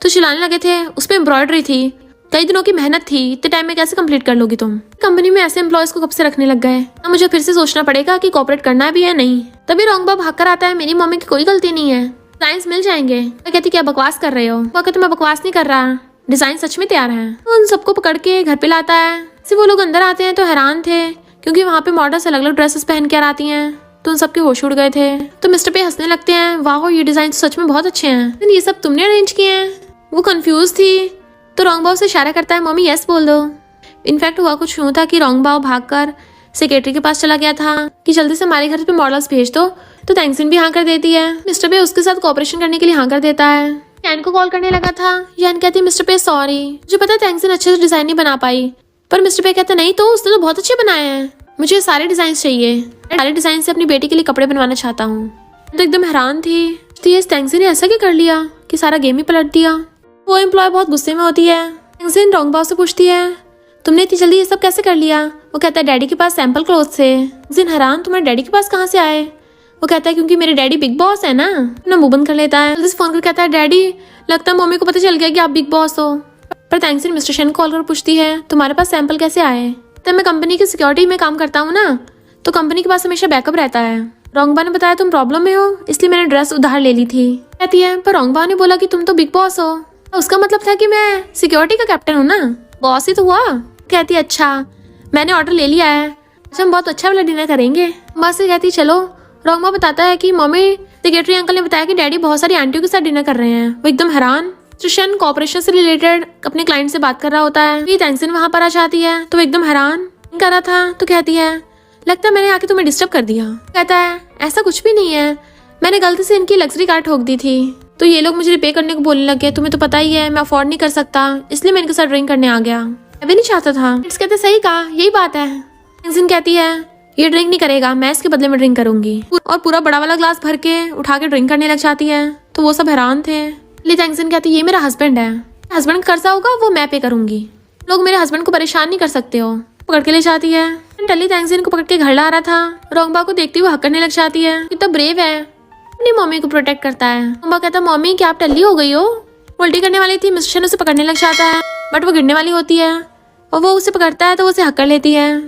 [SPEAKER 1] तो चिल्लाने लगे थे, उस पर एम्ब्रॉयडरी थी, कई दिनों की मेहनत थी, इतने टाइम में कैसे कंप्लीट कर लोगी तुम। कंपनी में ऐसे एम्प्लॉयज को कब से रखने लग गए, अब मुझे फिर से सोचना पड़ेगा कि कोऑपरेट करना भी है नहीं। तभी रोंगबा भाग कर आता है, मेरी मम्मी की कोई गलती नहीं है, डिजाइन मिल जाएंगे। मैं कहती क्या बकवास कर रहे हो। वो कहते मैं बकवास नहीं कर रहा, डिजाइन सच में तैयार है। तो उन सबको पकड़ के घर पे लाता है। वो लोग अंदर आते हैं तो हैरान थे क्योंकि वहाँ पे मॉडल्स अलग अलग ड्रेसेस पहन कर आती हैं, तो उन सबके होश उड़ गए थे। तो मिस्टर पे हंसने लगते हैं, वाह ये डिजाइन सच में बहुत अच्छे हैं, ये सब तुमने अरेंज किए हैं। वो कंफ्यूज थी तो रोंगबाओ से इशारा करता है मम्मी यस बोल दो। इनफैक्ट हुआ कुछ यूँ था कि रोंगबाओ भागकर सेक्रेटरी के पास चला गया था कि जल्दी से हमारे घर पे मॉडल्स भेज दो, तो तेंगजिन भी हाँ कर देती है। मिस्टर पे उसके साथ कोऑपरेशन करने के लिए हाँ कर देता है। यान को कॉल करने लगा था, यान कहती मिस्टर पे सॉरी, मुझे पता है तेंगजिन अच्छे से डिजाइन नहीं बना पाई, पर मिस्टर पे कहता नहीं तो उसने तो बहुत अच्छे बनाए हैं, मुझे सारे डिजाइन चाहिए, सारे डिजाइन से अपनी बेटी के लिए कपड़े बनवाना चाहता हूँ। तो एकदम हैरान थी, तो ये तेंगजिन ने ऐसा क्या कर लिया कि सारा गेम ही पलट दिया। वो एम्प्लॉय बहुत गुस्से में होती है, टैंगजिन रोंगबाओ से पूछती है, तुमने इतनी जल्दी ये सब कैसे कर लिया? वो कहता है, डैडी के पास सैंपल क्लोथ थे। जिन हैरान, तुम्हारे डैडी के पास कहाँ से आए? वो कहता है, क्योंकि मेरे डैडी बिग बॉस है ना। मुंह बंद कर लेता है। जल्दी से फोन कर कहता है, डैडी लगता है मम्मी को पता चल गया कि आप बिग बॉस हो। पर टैंगजिन मिस्टर शेन कॉल कर पूछती है, तुम्हारे पास सैंपल कैसे आए? तब मैं कंपनी की सिक्योरिटी में काम करता हूँ ना, तो कंपनी के पास हमेशा बैकअप रहता है। रोंगबा ने बताया, तुम प्रॉब्लम में हो इसलिए मैंने ड्रेस उधार ले ली थी। कहती है, पर रोंगबा ने बोला कि तुम तो बिग बॉस हो। उसका मतलब था कि मैं सिक्योरिटी का कैप्टन हूँ ना, बॉस ही तो हुआ। कहती है, अच्छा मैंने ऑर्डर ले लिया है, अच्छा हम बहुत अच्छा वाला डिनर करेंगे। बस से कहती चलो। रोंगबा बताता है कि मम्मी सेक्रेटरी अंकल ने बताया कि डैडी बहुत सारी आंटियों के साथ डिनर कर रहे हैं। वो एकदम हैरान। शन कॉर्पोरेशन से रिलेटेड अपने क्लाइंट से बात कर रहा होता है। टैंगजिन वहां पर आ जाती है तो एकदम हैरान कर रहा था। तो कहती है, लगता है मैंने आके तुम्हें डिस्टर्ब कर दिया। कहता है, ऐसा कुछ भी नहीं है, मैंने गलती से इनकी लग्जरी कार ठोक दी थी तो ये लोग मुझे रिपे करने को बोलने लगे। तुम्हें तो पता ही है मैं अफोर्ड नहीं कर सकता, इसलिए मैं इनके साथ ड्रिंक करने आ गया। मैं भी नहीं चाहता था। कहते सही कहा, यही बात है। टैंगजिन कहती है, ये ड्रिंक नहीं करेगा, मैं इसके बदले में ड्रिंक करूंगी। और पूरा बड़ा वाला ग्लास भर के उठा के ड्रिंक करने लग जाती है। तो वो सब हैरान थे। टैंगजिन कहती है, ये मेरा हस्बैंड है, हस्बैंड का खर्चा होगा वो मैं पे करूंगी, लोग मेरे हस्बैंड को परेशान नहीं कर सकते हो। पकड़ के ले जाती है। टली टैंगजिन को पकड़ के घर ला रहा था। रोंगबा को देखती हुए हक करने लग जाती है, कितना ब्रेव है, अपनी मम्मी को प्रोटेक्ट करता है। रोंगबा कहता है, मम्मी क्या आप टल्ली हो गई हो? उल्टी करने वाली थी, मिस्टर शेन उसे पकड़ने लग जाता है बट वो गिरने वाली होती है और वो उसे पकड़ता है तो वो उसे हक कर लेती है।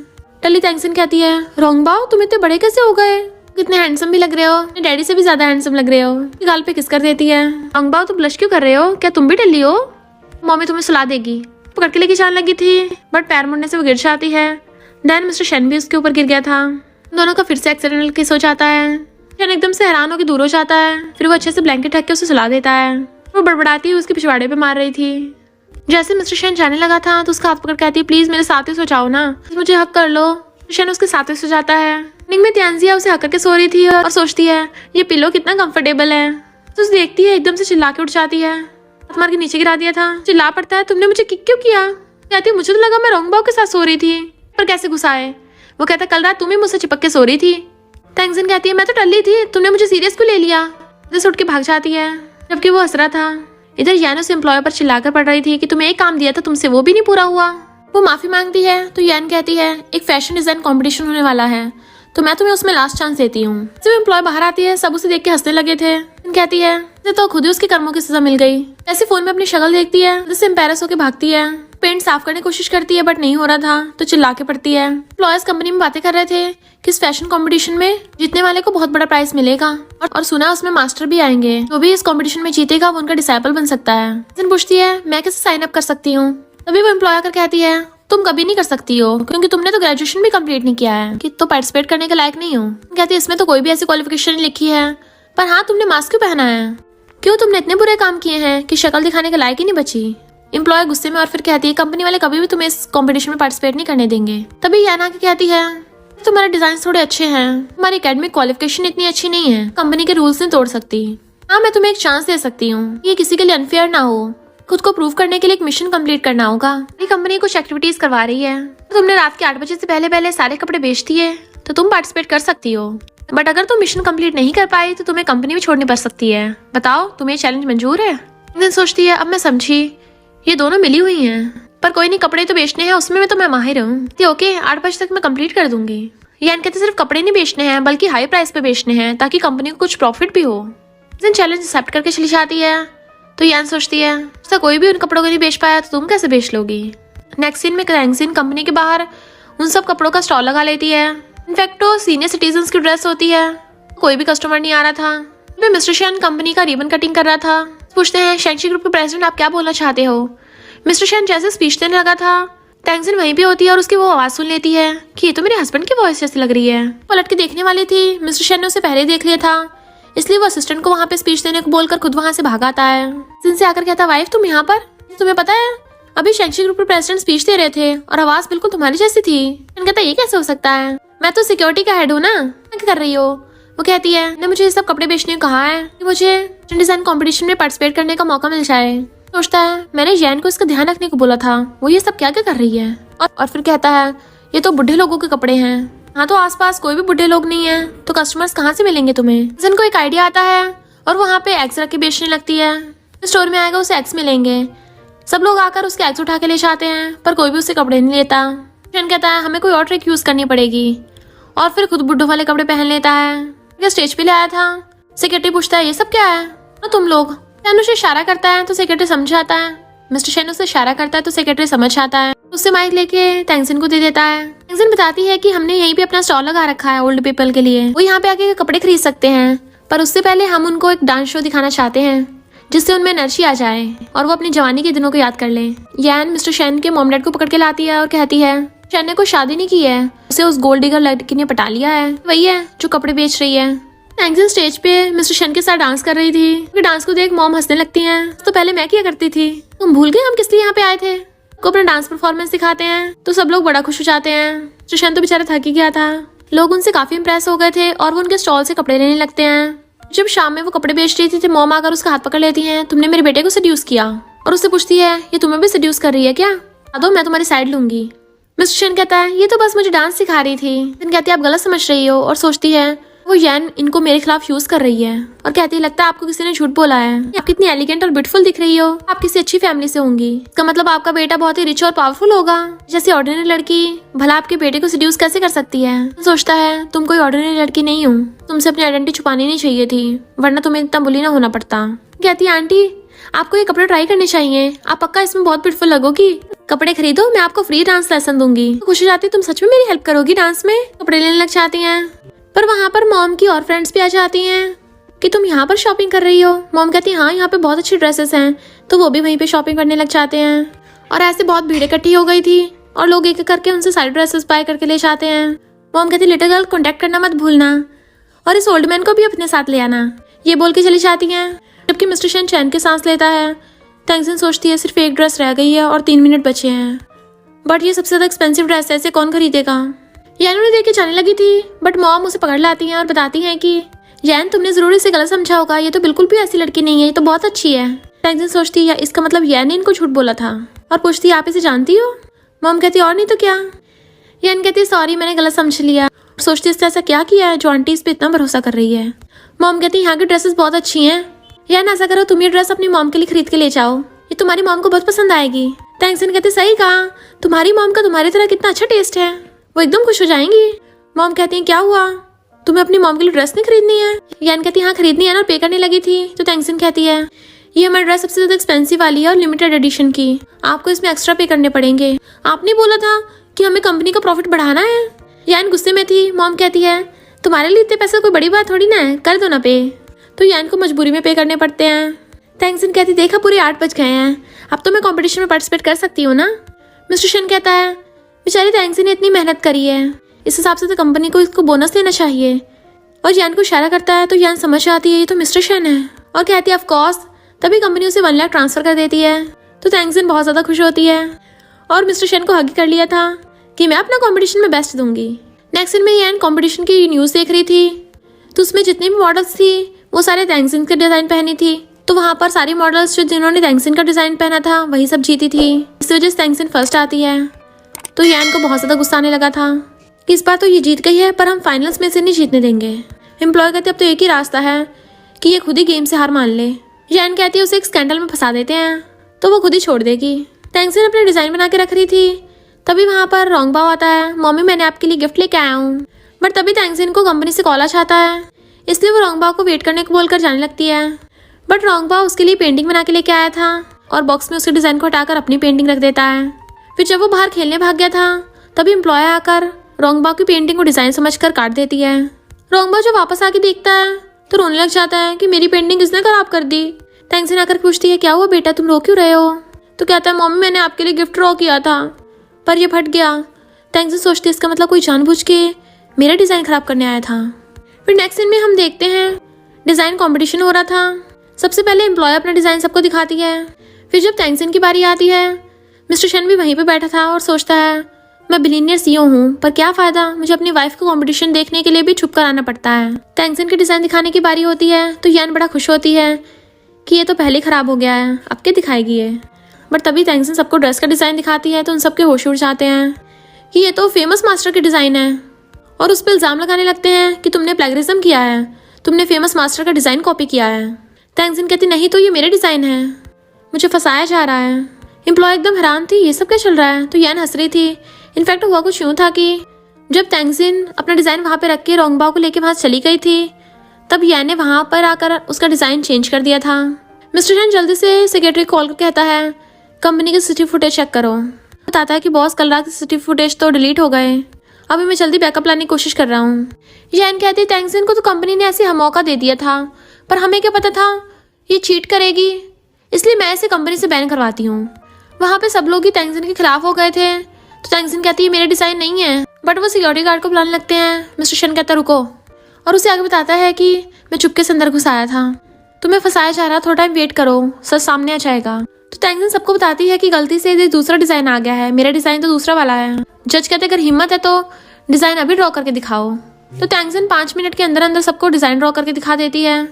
[SPEAKER 1] टली टैंगजिन कहती है, रोंगबा तुम इतने बड़े कैसे हो गए? कितने हैंडसम भी लग रहे हो, डैडी से भी ज्यादा हैंडसम लग रहे हो। गाल पे किस कर देती है। रोंगबा तुम ब्लश क्यों कर रहे हो, क्या तुम भी टल्ली हो? मम्मी तुम्हें सुला देगी। पकड़ के लेके जाने लगी थी बट पैर मुड़ने से वो गिर जाती है। देन मिस्टर शेन भी उसके ऊपर गिर गया था। दोनों का फिर से एक्सीडेंटल किस हो जाता है। शेन एकदम से हैरान होकर दूर हो जाता है। फिर वो अच्छे से ब्लैंकेट ढक के उसे सुला देता है। वो बड़बड़ाती हुई उसके पिछवाड़े पे मार रही थी। जैसे मिस्टर शेन जाने लगा था तो उसका हाथ पकड़ कहती है, प्लीज मेरे साथ ही सो जाओ ना, मुझे हक कर लो। शेन उसके साथ ही सो जाता है। नींद में त्यांजिया उसे हक करके सो रही थी और सोचती है ये पिलो कितना कंफर्टेबल है। तो उसे देखती है, एकदम से चिल्ला के उठ जाती है। हाथ मार के नीचे गिरा दिया था। चिल्ला पड़ता है, तुमने मुझे किक क्यों किया? कहती है, मुझे तो लगा मैं रोंगबाओ के साथ सो रही थी, पर कैसे घुसाए? वो कहता है, कल रात तुम ही मुझसे चिपक के सो रही थी। टैंगजिन कहती है, मैं तो टल्ली थी, तुमने मुझे सीरियस क्यों ले लिया? जैसे उठ के भाग जाती है जबकि वो हंस रहा था। इधर यान उस एम्प्लॉयर पर चिल्लाकर पड़ रही थी कि तुम्हें एक काम दिया था, तुमसे वो भी नहीं पूरा हुआ। वो माफी मांगती है तो यान कहती है, एक फैशन डिजाइन कंपटीशन होने वाला है तो मैं तुम्हें उसमें लास्ट चांस देती हूँ। जब एम्प्लॉय बाहर आती है सब उसे देख के हंसने लगे थे। कहती है, तो खुद ही उसके कर्मों की सजा मिल गई। ऐसे फोन में अपनी शक्ल देखती है जिससे एम्बैरस होकर भागती है। पेंट साफ करने की कोशिश करती है बट नहीं हो रहा था तो चिल्ला के पड़ती है। एम्प्लॉयर्स कंपनी में बातें कर रहे थे कि इस फैशन कंपटीशन में जीतने वाले को बहुत बड़ा प्राइज मिलेगा और सुना उसमें मास्टर भी आएंगे, जो भी इस कंपटीशन में जीतेगा वो उनका डिसाइपल बन सकता है। जिन पूछती है, मैं कैसे साइन अप कर सकती हूँ? तभी वो एम्प्लॉयर कर कहती है, तुम कभी नहीं कर सकती हो क्योंकि तुमने तो ग्रेजुएशन भी कंप्लीट नहीं किया है कि तो पार्टिसिपेट करने के लायक नहीं हो। कहती है, इसमें तो कोई भी ऐसी क्वालिफिकेशन नहीं लिखी है, पर हाँ तुमने मास्क क्यों पहना है? क्यों तुमने इतने बुरे काम किए हैं कि शक्ल दिखाने के लायक ही नहीं बची। एम्प्लॉय गुस्से में और फिर कहती है, कंपनी वाले कभी भी तुम्हें इस कंपटीशन में पार्टिसिपेट नहीं करने देंगे। तभी याना की कहती है, तुम्हारे डिजाइन थोड़े अच्छे हैं, हमारी एकेडमिक क्वालिफिकेशन इतनी अच्छी नहीं है, कंपनी के रूल्स नहीं तोड़ सकती। हाँ मैं तुम्हें एक चांस दे सकती हूँ, ये किसी के लिए अनफेयर ना हो, खुद को प्रूव करने के लिए एक मिशन कंप्लीट करना होगा। ये कंपनी कुछ एक्टिविटीज करवा रही है, तो तुमने रात के 8 बजे से पहले सारे कपड़े बेच दिए तो तुम पार्टिसिपेट कर सकती हो, बट अगर तुम मिशन कंप्लीट नहीं कर पाई तो तुम्हें कंपनी भी छोड़नी पड़ सकती है। बताओ तुम्हें चैलेंज मंजूर है? दिन सोचती है, अब मैं समझी ये दोनों मिली हुई हैं, पर कोई नहीं, कपड़े तो बेचने हैं उसमें तो मैं माहिर हूँ। ओके 8 बजे तक मैं कंप्लीट कर दूंगी। यान कहते सिर्फ कपड़े नहीं बेचने हैं बल्कि हाई प्राइस पे बेचने हैं ताकि कंपनी को कुछ प्रॉफिट भी हो। दिन चैलेंज एक्सेप्ट करके चली जाती है तो यान सोचती है, ऐसा कोई भी उन कपड़ों को नहीं बेच पाया तो तुम कैसे बेच लोगी। नेक्स्ट सीन में टैंगजिन कंपनी के बाहर उन सब कपड़ों का स्टॉल लगा लेती है। इनफैक्ट वो सीनियर सिटीजन की ड्रेस होती है। कोई भी कस्टमर नहीं आ रहा था। मैं मिस्टर शेन कंपनी का रिबन कटिंग कर रहा था। पूछते हैं, शैंक्सी ग्रुप के प्रेसिडेंट आप क्या बोलना चाहते हो? मिस्टर शेन जैसे स्पीच देने लगा था टैंगजिन वहीं पे होती है और उसकी वो आवाज सुन लेती है कि ये तो मेरे हस्बैंड की वॉइस जैसी लग रही है। पलट के देखने वाली थी, मिस्टर शेन ने उसे पहले देख लिया था, इसलिए वो असिस्टेंट को वहाँ पे स्पीच देने को बोलकर खुद वहाँ से भाग आता है। जिनसे आकर कहता, वाइफ तुम यहाँ पर? तुम्हें पता है अभी शैंक्सी ग्रुप के प्रेसिडेंट स्पीच दे रहे थे और आवाज बिल्कुल तुम्हारी जैसी थी। कहता, ये कैसे हो सकता है, मैं तो सिक्योरिटी का हेड हूँ ना, क्या कर रही हो? वो कहती है, ने मुझे ये सब कपड़े बेचने को कहा है कि मुझे डिजाइन कंपटीशन में पार्टिसिपेट करने का मौका मिल जाए। सोचता है, मैंने जैन को इसका ध्यान रखने को बोला था, वो ये सब क्या क्या कर रही है। और फिर कहता है, ये तो बुढ़े लोगों के कपड़े हैं। हाँ तो आसपास कोई भी बुढ़े लोग नहीं है तो कस्टमर्स कहाँ से मिलेंगे तुम्हें। जिनको एक आइडिया आता है और वहाँ पे एग्स रख के बेचने लगती है। स्टोर में आएगा उसे एग्स मिलेंगे, सब लोग आकर उसके एग्स उठा के ले जाते हैं पर कोई भी उससे कपड़े नहीं लेता। शन कहता है हमें कोई और ट्रिक यूज करनी पड़ेगी और फिर खुद बुड्ढों वाले कपड़े पहन लेता है। क्या स्टेज पे ले आया था। सेक्रेटरी पूछता है ये सब क्या है ना तुम लोग। शैन उसे इशारा करता है तो सेक्रेटरी समझ आता है। मिस्टर शैन उसे इशारा करता है तो सेक्रेटरी समझ आता है। उससे माइक लेके टैंगसिन को दे देता है। टैंगसिन बताती है कि हमने यहीं पे अपना स्टॉल लगा रखा है ओल्ड पीपल के लिए, वो यहाँ पे आके कपड़े खरीद सकते हैं, पर उससे पहले हम उनको एक डांस शो दिखाना चाहते हैं जिससे उनमें एनर्जी आ जाए और वो अपनी जवानी के दिनों को याद कर लें। यान मिस्टर शैन के मॉम डैड को पकड़ के लाती है और कहती है शैन ने कोई शादी नहीं की है, उसे उस गोल्ड डिगर लड़की ने पटा लिया है, वही है जो कपड़े बेच रही है। टैंगसिन स्टेज पे मिस्टर शैन के साथ डांस कर रही थी। डांस को देख मॉम हंसने लगती है। तो पहले मैं क्या करती थी, तुम भूल गए हम किस लिए यहाँ पे आए थे। को अपना डांस परफॉर्मेंस दिखाते हैं तो सब लोग बड़ा खुश हो जाते हैं। मिस्टर शैन तो बेचारा थक ही गया था। लोग उनसे काफी इंप्रेस हो गए थे और वो उनके स्टॉल से कपड़े लेने लगते हैं। जब शाम में वो कपड़े बेच रही थी तो मॉम आकर उसका हाथ पकड़ लेती हैं। तुमने मेरे बेटे को सेड्यूस किया, और उससे पूछती है ये तुम्हें भी सेड्यूस कर रही है क्या, दो मैं तुम्हारी साइड लूंगी। मिस्टर शैन कहता है ये तो बस मुझे डांस सिखा रही थी। कहती है आप गलत समझ रही हो और सोचती है वो यान इनको मेरे खिलाफ यूज कर रही है और कहती है लगता है आपको किसी ने झूठ बोला है, आप कितनी एलिगेंट और ब्यूटीफुल दिख रही हो, आप किसी अच्छी फैमिली से होंगी, इसका मतलब आपका बेटा बहुत ही रिच और पावरफुल होगा। जैसी ऑर्डिनरी लड़की भला आपके बेटे को सेड्यूस कैसे कर सकती है। सोचता है तुम कोई ऑर्डिनरी लड़की नहीं हो, तुमसे अपनी आइडेंटिटी छुपानी नहीं चाहिए थी वरना तुम्हें इतना बुली ना होना पड़ता। कहती है आंटी आपको ये कपड़े ट्राई करने चाहिए, आप पक्का इसमें बहुत ब्यूटीफुल लगोगी, कपड़े खरीदो मैं आपको फ्री डांस लेसन दूंगी। खुश हो जाती तुम सच में मेरी हेल्प करोगी डांस में। कपड़े लेने लग जाती हैं पर वहाँ पर मॉम की और फ्रेंड्स भी आ जाती हैं कि तुम यहाँ पर शॉपिंग कर रही हो। मॉम कहती है हाँ यहाँ पे बहुत अच्छी ड्रेसेस हैं, तो वो भी वहीं पे शॉपिंग करने लग जाते हैं। और ऐसे बहुत भीड़ इकट्ठी हो गई थी और लोग एक एक करके उनसे सारी ड्रेसेस बाय करके ले जाते हैं। मॉम कहती लिटिल गर्ल कॉन्टेक्ट करना मत भूलना और इस ओल्ड मैन को भी अपने साथ ले आना, ये बोल के चली जाती हैं। जबकि मिस्टर शैन चैन के सांस लेता है। टैंगसिन सोचती है सिर्फ एक ड्रेस रह गई है और 3 मिनट बचे हैं, बट ये सबसे ज्यादा एक्सपेंसिव ड्रेस है, इसे कौन खरीदेगा। यान उन्हें देख के जाने लगी थी बट मॉम उसे पकड़ लाती हैं और बताती हैं कि यान तुमने जरूर इसे गलत समझा होगा, ये तो बिल्कुल भी ऐसी लड़की नहीं है, ये तो बहुत अच्छी है। टैंगसिन सोचती है इसका मतलब यान ने इनको झूठ बोला था और पूछती है आप इसे जानती हो। मॉम कहती और नहीं तो क्या। यान कहती सॉरी मैंने गलत समझ लिया। सोचती इसने ऐसा क्या किया है जो आंटी इस पे इतना भरोसा कर रही है। मॉम कहती यहाँ की ड्रेसेस बहुत अच्छी हैं, यान ऐसा करो तुम ये ड्रेस अपनी मॉम के लिए खरीद के ले जाओ, ये तुम्हारी मॉम को बहुत पसंद आएगी। टैंगसिन कहती सही कहा, तुम्हारी मॉम का तुम्हारी तरह कितना अच्छा टेस्ट है, वो एकदम खुश हो जाएंगी। मॉम कहती है क्या हुआ, तुम्हें अपनी मॉम के लिए ड्रेस नहीं खरीदनी है। यान कहती है हाँ खरीदनी है ना, और पे करने लगी थी तो टैंगसिन कहती है ये हमारी ड्रेस सबसे ज्यादा एक्सपेंसिव वाली है और लिमिटेड एडिशन की, आपको इसमें एक्स्ट्रा पे करने पड़ेंगे, आपने बोला था कि हमें कंपनी का प्रॉफिट बढ़ाना है। यान गुस्से में थी। मॉम कहती है तुम्हारे लिए इतने पैसे कोई बड़ी बात थोड़ी ना है, कर दो ना पे। तो यान को मजबूरी में पे करने पड़ते हैं। टैंगसिन कहती देखा पूरे 8 बज गए हैं, अब तो मैं कंपटीशन में पार्टिसिपेट कर सकती हूँ ना। मिस्टर शैन कहता है बेचारी टैंगसिन ने इतनी मेहनत करी है, इस हिसाब से तो कंपनी को इसको बोनस देना चाहिए। और यान को इशारा करता है तो यान समझ आती है ये तो मिस्टर शैन है और कहती है ऑफ कोर्स। तभी कंपनी उसे 1 लाख ट्रांसफर कर देती है तो टैंगसिन बहुत ज्यादा खुश होती है और मिस्टर शैन को हग कर लिया था कि मैं अपना कंपटीशन में बेस्ट दूंगी। नेक्स्ट दिन में यान कंपटीशन की न्यूज देख रही थी तो उसमें जितनी भी मॉडल्स थी वो सारे टैंगसिन के डिजाइन पहनी थी, तो वहाँ पर सारी मॉडल्स जो जिन्होंने टैंगसिन का डिजाइन पहना था वही सब जीती थी। इस वजह से टैंगसिन फर्स्ट आती है तो यान को बहुत ज्यादा गुस्सा आने लगा था कि इस बार तो ये जीत गई है पर हम फाइनल्स में से नहीं जीतने देंगे। एम्प्लॉय कहते अब तो एक ही रास्ता है कि ये खुद ही गेम से हार मान ले। यान कहती है उसे एक स्कैंडल में फंसा देते हैं तो वो खुद ही छोड़ देगी। टैंगसिन अपने डिजाइन बना के रख रही थी तभी वहाँ पर रोंगबाओ आता है, मम्मी मैंने आपके लिए गिफ्ट लेके आया हूँ। बट तभी टैंगसिन को कंपनी से कॉल आ जाता है, इसलिए वो रोंगबाओ को वेट करने को बोलकर जाने लगती है। बट रोंगबाओ उसके लिए पेंटिंग बना के लेके आया था और बॉक्स में उसके डिजाइन को हटाकर अपनी पेंटिंग रख देता है। फिर जब वो बाहर खेलने भाग गया था तभी एम्प्लॉय आकर रोंगबाओ की पेंटिंग को डिजाइन समझकर काट देती है। रोंगबाओ जब वापस आके देखता है तो रोने लग जाता है कि मेरी पेंटिंग किसने खराब कर दी। टैंगसिन आकर पूछती है क्या हुआ बेटा तुम रो क्यों रहे हो। तो कहता है मम्मी मैंने आपके लिए गिफ्ट ड्रॉ किया था पर ये फट गया। टैंगसिन सोचती है इसका मतलब कोई जानबूझ के मेरा डिजाइन खराब करने आया था। फिर नेक्स्ट सीन में हम देखते हैं डिजाइन कंपटीशन हो रहा था। सबसे पहले एम्प्लॉय अपना डिजाइन सबको दिखाती है। फिर जब टैंगसिन की बारी आती है मिस्टर शैन भी वहीं पे बैठा था और सोचता है मैं बिलियनियर सीईओ हूँ पर क्या फायदा, मुझे अपनी वाइफ को कंपटीशन देखने के लिए भी छुप कर आना पड़ता है। टैंगसिन की डिजाइन दिखाने की बारी होती है तो यान बड़ा खुश होती है कि ये तो पहले खराब हो गया है, अब क्या दिखाएगी ये। बट तभी टैंगसिन सबको ड्रेस का डिजाइन दिखाती है तो उन सबके होश उड़ जाते हैं कि ये तो फेमस मास्टर की डिजाइन है और उस पर इल्जाम लगाने लगते हैं कि तुमने प्लेगरिज्म किया है, तुमने फेमस मास्टर का डिजाइन कॉपी किया है। टैंगसिन कहती नहीं तो ये मेरे डिजाइन है, मुझे फंसाया जा रहा है। एम्प्लॉय एकदम हैरान थी, ये सब क्या चल रहा है। तो यान हंस रही थी। इनफैक्ट हुआ कुछ यूँ था कि जब तेंगजिन अपना डिज़ाइन वहाँ पे रख के रोंगबाओ को लेके वहाँ चली गई थी, तब यान ने वहाँ पर आकर उसका डिज़ाइन चेंज कर दिया था। मिस्टर शन जल्दी से सेक्रेटरी कॉल कर कहता है कंपनी के सीसीटीवी फुटेज चेक करो। बताता है कि बॉस कल रात के सीसीटीवी फुटेज तो डिलीट हो गए, अभी मैं जल्दी बैकअप लाने की कोशिश कर रहा हूँ। यान कहती है तेंगजिन को तो कंपनी ने ऐसे मौका दे दिया था, पर हमें क्या पता था ये चीट करेगी, इसलिए मैं इसे कंपनी से बैन करवाती हूँ। वहाँ पे सब लोग ही तेंगजिन के खिलाफ हो गए थे। तो तेंगजिन कहती है मेरा डिज़ाइन नहीं है, बट वो सिक्योरिटी गार्ड को बुलाने लगते हैं। मिस्टर शन कहता है रुको, और उसे आगे बताता है कि मैं चुपके से अंदर घुस आया था, तुम्हें फंसाया जा रहा, थोड़ा टाइम वेट करो, सच सामने आ जाएगा। तो तेंगजिन सबको बताती है कि गलती से ये दूसरा डिज़ाइन आ गया है, मेरा डिज़ाइन तो दूसरा वाला है। जज कहते अगर हिम्मत है तो डिज़ाइन अभी ड्रॉ करके दिखाओ। तो तेंगजिन 5 मिनट के अंदर अंदर सबको डिज़ाइन ड्रॉ करके दिखा देती है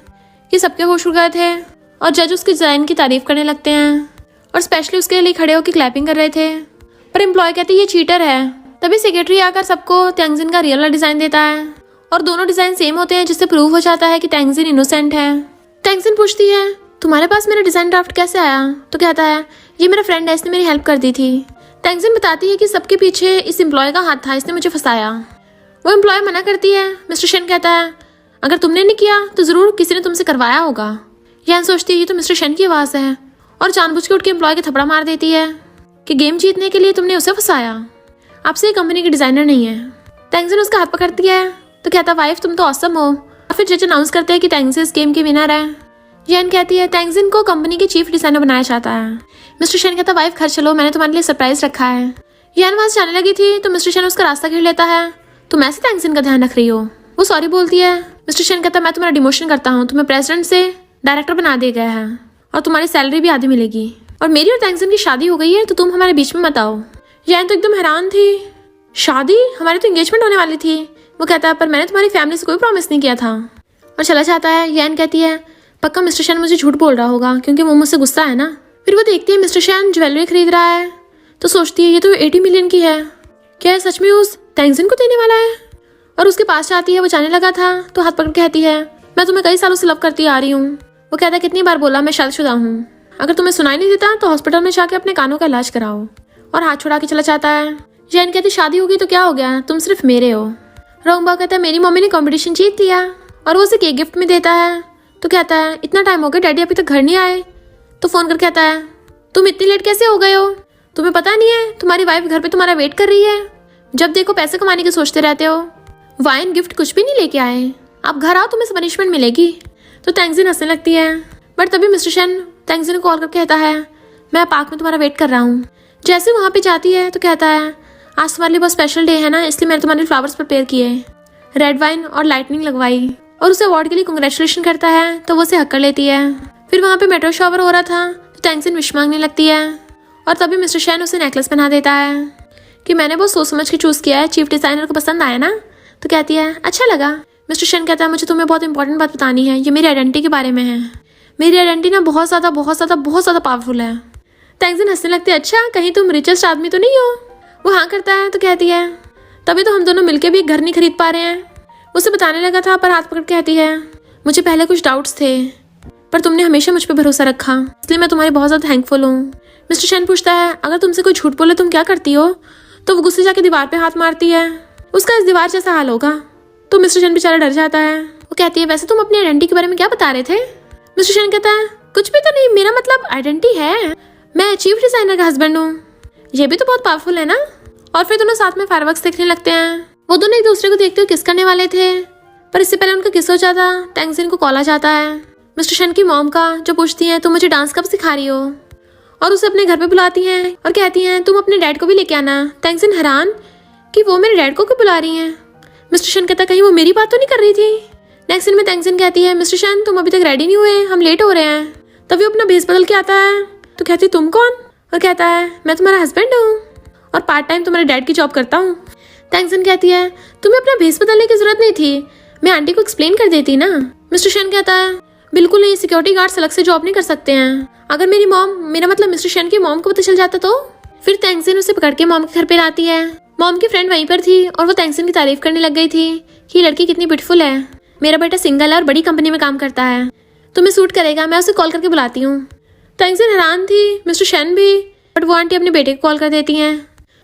[SPEAKER 1] कि सबके होश उड़ गए थे, और जज उसके डिज़ाइन की तारीफ करने लगते हैं और स्पेशली उसके लिए खड़े होकर क्लैपिंग कर रहे थे। पर एम्प्लॉय कहती है ये चीटर है। तभी सेक्रेटरी आकर सबको तेंगजिन का रियल डिज़ाइन देता है और दोनों डिज़ाइन सेम होते हैं, जिससे प्रूव हो जाता है कि तेंगजिन इनोसेंट है। तेंगजिन पूछती है तुम्हारे पास मेरा डिज़ाइन ड्राफ्ट कैसे आया। तो कहता है ये मेरा फ्रेंड है, इसने मेरी हेल्प कर दी थी। तेंगजिन बताती है कि सबके पीछे इस एम्प्लॉय का हाथ था, इसने मुझे फंसाया। वो एम्प्लॉय मना करती है। मिस्टर शन कहता है अगर तुमने नहीं किया तो ज़रूर किसी ने तुमसे करवाया होगा। यान सोचती है ये तो मिस्टर शन की आवाज़ है, और जानबूझ के उठ के एम्प्लॉय के थपड़ा मार देती है कि गेम जीतने के लिए तुमने उसे फंसाया, आपसे ये कंपनी की डिज़ाइनर नहीं है। तेंगजिन उसका हाथ पकड़ती है तो कहता वाइफ तुम तो ऑसम हो। और फिर जज अनाउंस करते हैं कि तेंगजिन इस गेम की विनर है। यान कहती है तेंगजिन को कंपनी के चीफ डिज़ाइनर बनाया जाता है। मिस्टर शन कहता वाइफ घर चलो, मैंने तुम्हारे लिए सरप्राइज रखा है। यान वहाँ से जाने लगी थी तो मिस्टर शन उसका रास्ता घेर लेता है। तुम ऐसे तेंगजिन का ध्यान रख रही हो। वो सॉरी बोलती है। मिस्टर शन कहता मैं तुम्हारा डिमोशन करता हूँ, तुम्हें प्रेसिडेंट से डायरेक्टर बना दिया गया है और तुम्हारी सैलरी भी आधी मिलेगी, और मेरी और तेंगजिन की शादी हो गई है, तो तुम हमारे बीच में मत आओ। यान तो एकदम हैरान थी, शादी? हमारी तो एंगेजमेंट होने वाली थी। वो कहता है पर मैंने तुम्हारी फैमिली से कोई प्रॉमिस नहीं किया था, और चला जाता है। यान कहती है पक्का मिस्टर शन मुझे झूठ बोल रहा होगा क्योंकि वो मुझसे गुस्सा है ना। फिर वो देखती है मिस्टर शन ज्वेलरी खरीद रहा है तो सोचती है ये तो 80 मिलियन की है, क्या है सच में उस तेंगजिन को देने वाला है। और उसके पास जाती है, वो जाने लगा था तो हाथ पकड़ के कहती है मैं तुम्हें कई सालों से लव करती आ रही हूँ। वो कहता है कितनी बार बोला मैं शादीशुदा हूँ, अगर तुम्हें सुनाई नहीं देता तो हॉस्पिटल में जाके अपने कानों का इलाज कराओ, और हाथ छुड़ा के चला जाता है। जैन कहती शादी होगी तो क्या हो गया, तुम सिर्फ मेरे हो। रोंगबा कहता है मेरी मम्मी ने कंपटीशन जीत लिया, और वो उसे केक गिफ्ट में देता है। तो कहता है इतना टाइम हो गया डैडी अभी तक घर नहीं आए। तो फोन कर कहता है तुम इतनी लेट कैसे हो गए हो, तुम्हें पता नहीं है तुम्हारी वाइफ घर पे तुम्हारा वेट कर रही है, जब देखो पैसे कमाने की सोचते रहते हो, वाइन गिफ्ट कुछ भी नहीं लेके आए, आप घर आओ तुम्हें पनिशमेंट मिलेगी। तो तेंगजिन हंसने लगती है, बट तभी मिस्टर शन तेंगजिन को कॉल करके कहता है मैं पार्क में तुम्हारा वेट कर रहा हूँ। जैसे वहाँ पे जाती है तो कहता है आज तुम्हारे लिए बहुत स्पेशल डे है ना, इसलिए मैंने तुम्हारे लिए फ्लावर्स प्रिपेयर किए, रेड वाइन और लाइटनिंग लगवाई, और उसे अवार्ड के लिए कंग्रेचुलेशन करता है। तो वो उसे हक कर लेती है। फिर वहाँ पे मेट्रो शॉवर हो रहा था तो तेंगजिन विश मांगने लगती है, और तभी मिस्टर शन उसे नेकलेस पहना देता है कि मैंने बहुत सोच समझ के चूज़ किया है, चीफ डिज़ाइनर को पसंद आया ना। तो कहती है अच्छा लगा। मिस्टर शन कहता है मुझे तुम्हें बहुत इंपॉर्टेंट बात बतानी है, ये मेरी आइडेंटिटी के बारे में है, मेरी आइडेंटिटी ना बहुत ज़्यादा पावरफुल है। तेंगजिन हंसने लगती है अच्छा कहीं तुम रिचेस्ट आदमी तो नहीं हो। वो हाँ करता है तो कहती है तभी तो हम दोनों मिलके भी एक घर नहीं खरीद पा रहे हैं। उसे बताने लगा था पर हाथ पकड़ के कहती है मुझे पहले कुछ डाउट्स थे, पर तुमने हमेशा मुझ पर भरोसा रखा, इसलिए मैं तुम्हारी बहुत ज़्यादा थैंकफुल हूँ। मिस्टर शन पूछता है अगर तुमसे कोई झूठ बोले तुम क्या करती हो। तो वो गुस्से जाके दीवार पे हाथ मारती है, उसका इस दीवार जैसा हाल होगा। तो मिस्टर शन बेचारा डर जाता है। वो कहती है वैसे तुम अपनी आइडेंटिटी के बारे में क्या बता रहे थे। मिस्टर शन कहता है कुछ भी तो नहीं, मेरा मतलब आइडेंटिटी है, मैं चीफ डिज़ाइनर का हस्बैंड हूँ, ये भी तो बहुत पावरफुल है ना। और फिर दोनों साथ में फायरवर्क्स देखने लगते हैं। वो दोनों एक दूसरे को देखते हुए किस करने वाले थे, पर इससे पहले उनका किस हो जाता तेंगजिन को कॉल आ जाता है मिस्टर शन की मॉम का, जो पूछती है तुम मुझे डांस कब सिखा रही हो, और उसे अपने घर पे बुलाती हैं और कहती हैं तुम अपने डैड को भी लेके आना। तेंगजिन हैरान कि वो मेरे डैड को क्यों बुला रही हैं। मिस्टर शन कहता कहीं वो मेरी बात तो नहीं कर रही थी। नेक्स्ट सीन में तेंगजिन कहती है मिस्टर शन तुम अभी तक रेडी नहीं हुए, हम लेट हो रहे हैं। तभी वो अपना भेस बदल के आता है तो कहती तुम कौन, और कहता है मैं तुम्हारा हस्बैंड हूँ और पार्ट टाइम तुम्हारे डैड की जॉब करता हूँ। तेंगजिन कहती है तुम्हें अपना भेस बदलने की जरूरत नहीं थी, मैं आंटी को एक्सप्लेन कर देती ना। मिस्टर शन कहता है बिल्कुल नहीं, सिक्योरिटी गार्ड्स अलग से जॉब नहीं कर सकते हैं, अगर मेरी मॉम, मेरा मतलब मिस्टर शन की मॉम को पता चल जाता तो। फिर तेंगजिन उसे पकड़ के मॉम के घर पे लाती है। मॉम की फ्रेंड वहीं पर थी और वो तेंगजिन की तारीफ करने लग गई थी कि ये लड़की कितनी ब्यूटीफुल है, मेरा बेटा सिंगल है और बड़ी कंपनी में काम करता है, तुम्हें सूट करेगा, मैं उसे कॉल करके बुलाती हूँ। तेंगजिन हैरान थी, मिस्टर शन भी, बट वो आंटी अपने बेटे को कॉल कर देती हैं।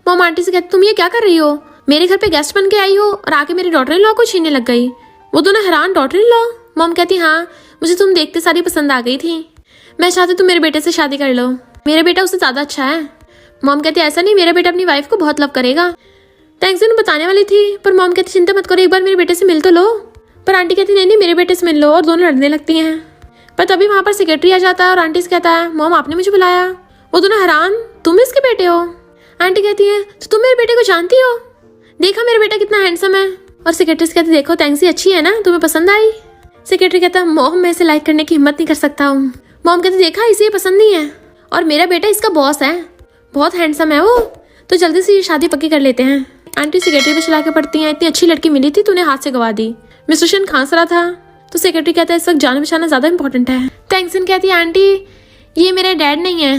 [SPEAKER 1] मॉम आंटी से कहती तुम ये क्या कर रही हो, मेरे घर पे गेस्ट बन के आई हो और आके मेरी डॉटर इन लॉ को छीनने लग गई। वो दोनों हैरान, डॉटर इन लॉ? मॉम कहती हाँ, मुझे तुम देखते सारी पसंद आ गई थी, मैं चाहती तुम मेरे बेटे से शादी कर लो, मेरा बेटा उससे ज़्यादा अच्छा है। मॉम कहती ऐसा नहीं, मेरा बेटा अपनी वाइफ को बहुत लव करेगा। टैंक्सन बताने वाली थी पर मॉम कहती चिंता मत करो, एक बार मेरे बेटे से मिल तो लो। पर आंटी कहती नहीं नहीं मेरे बेटे से मिल लो, और दोनों लड़ने लगती हैं। पर तभी वहाँ पर सेक्रेटरी आ जाता है और आंटी से कहता है मॉम आपने मुझे बुलाया। वो दोनों हैरान, तुम इसके बेटे हो? आंटी कहती है तो तुम मेरे बेटे को जानती हो, देखा मेरा बेटा कितना हैंडसम है। और सेक्रेटरी से कहती देखो टैंक्सी अच्छी है ना, तुम्हें पसंद आई? सेक्रेटरी कहता है मॉम मैं इसे लाइक करने की हिम्मत नहीं कर सकता हूँ। मॉम कहती देखा इसे ये पसंद नहीं है, और मेरा बेटा इसका बॉस है, बहुत हैंडसम है वो, तो जल्दी से ये शादी पक्की कर लेते हैं। आंटी सेक्रेटरी पे चला के पड़ती हैं, इतनी अच्छी लड़की मिली थी तूने हाथ से गवा दी। मिस्टर शन खांस रहा था तो सेक्रेटरी कहता है इस वक्त जान बचाना ज्यादा इंपॉर्टेंट है। टैंक्सन कहती है आंटी ये मेरे डैड नहीं है,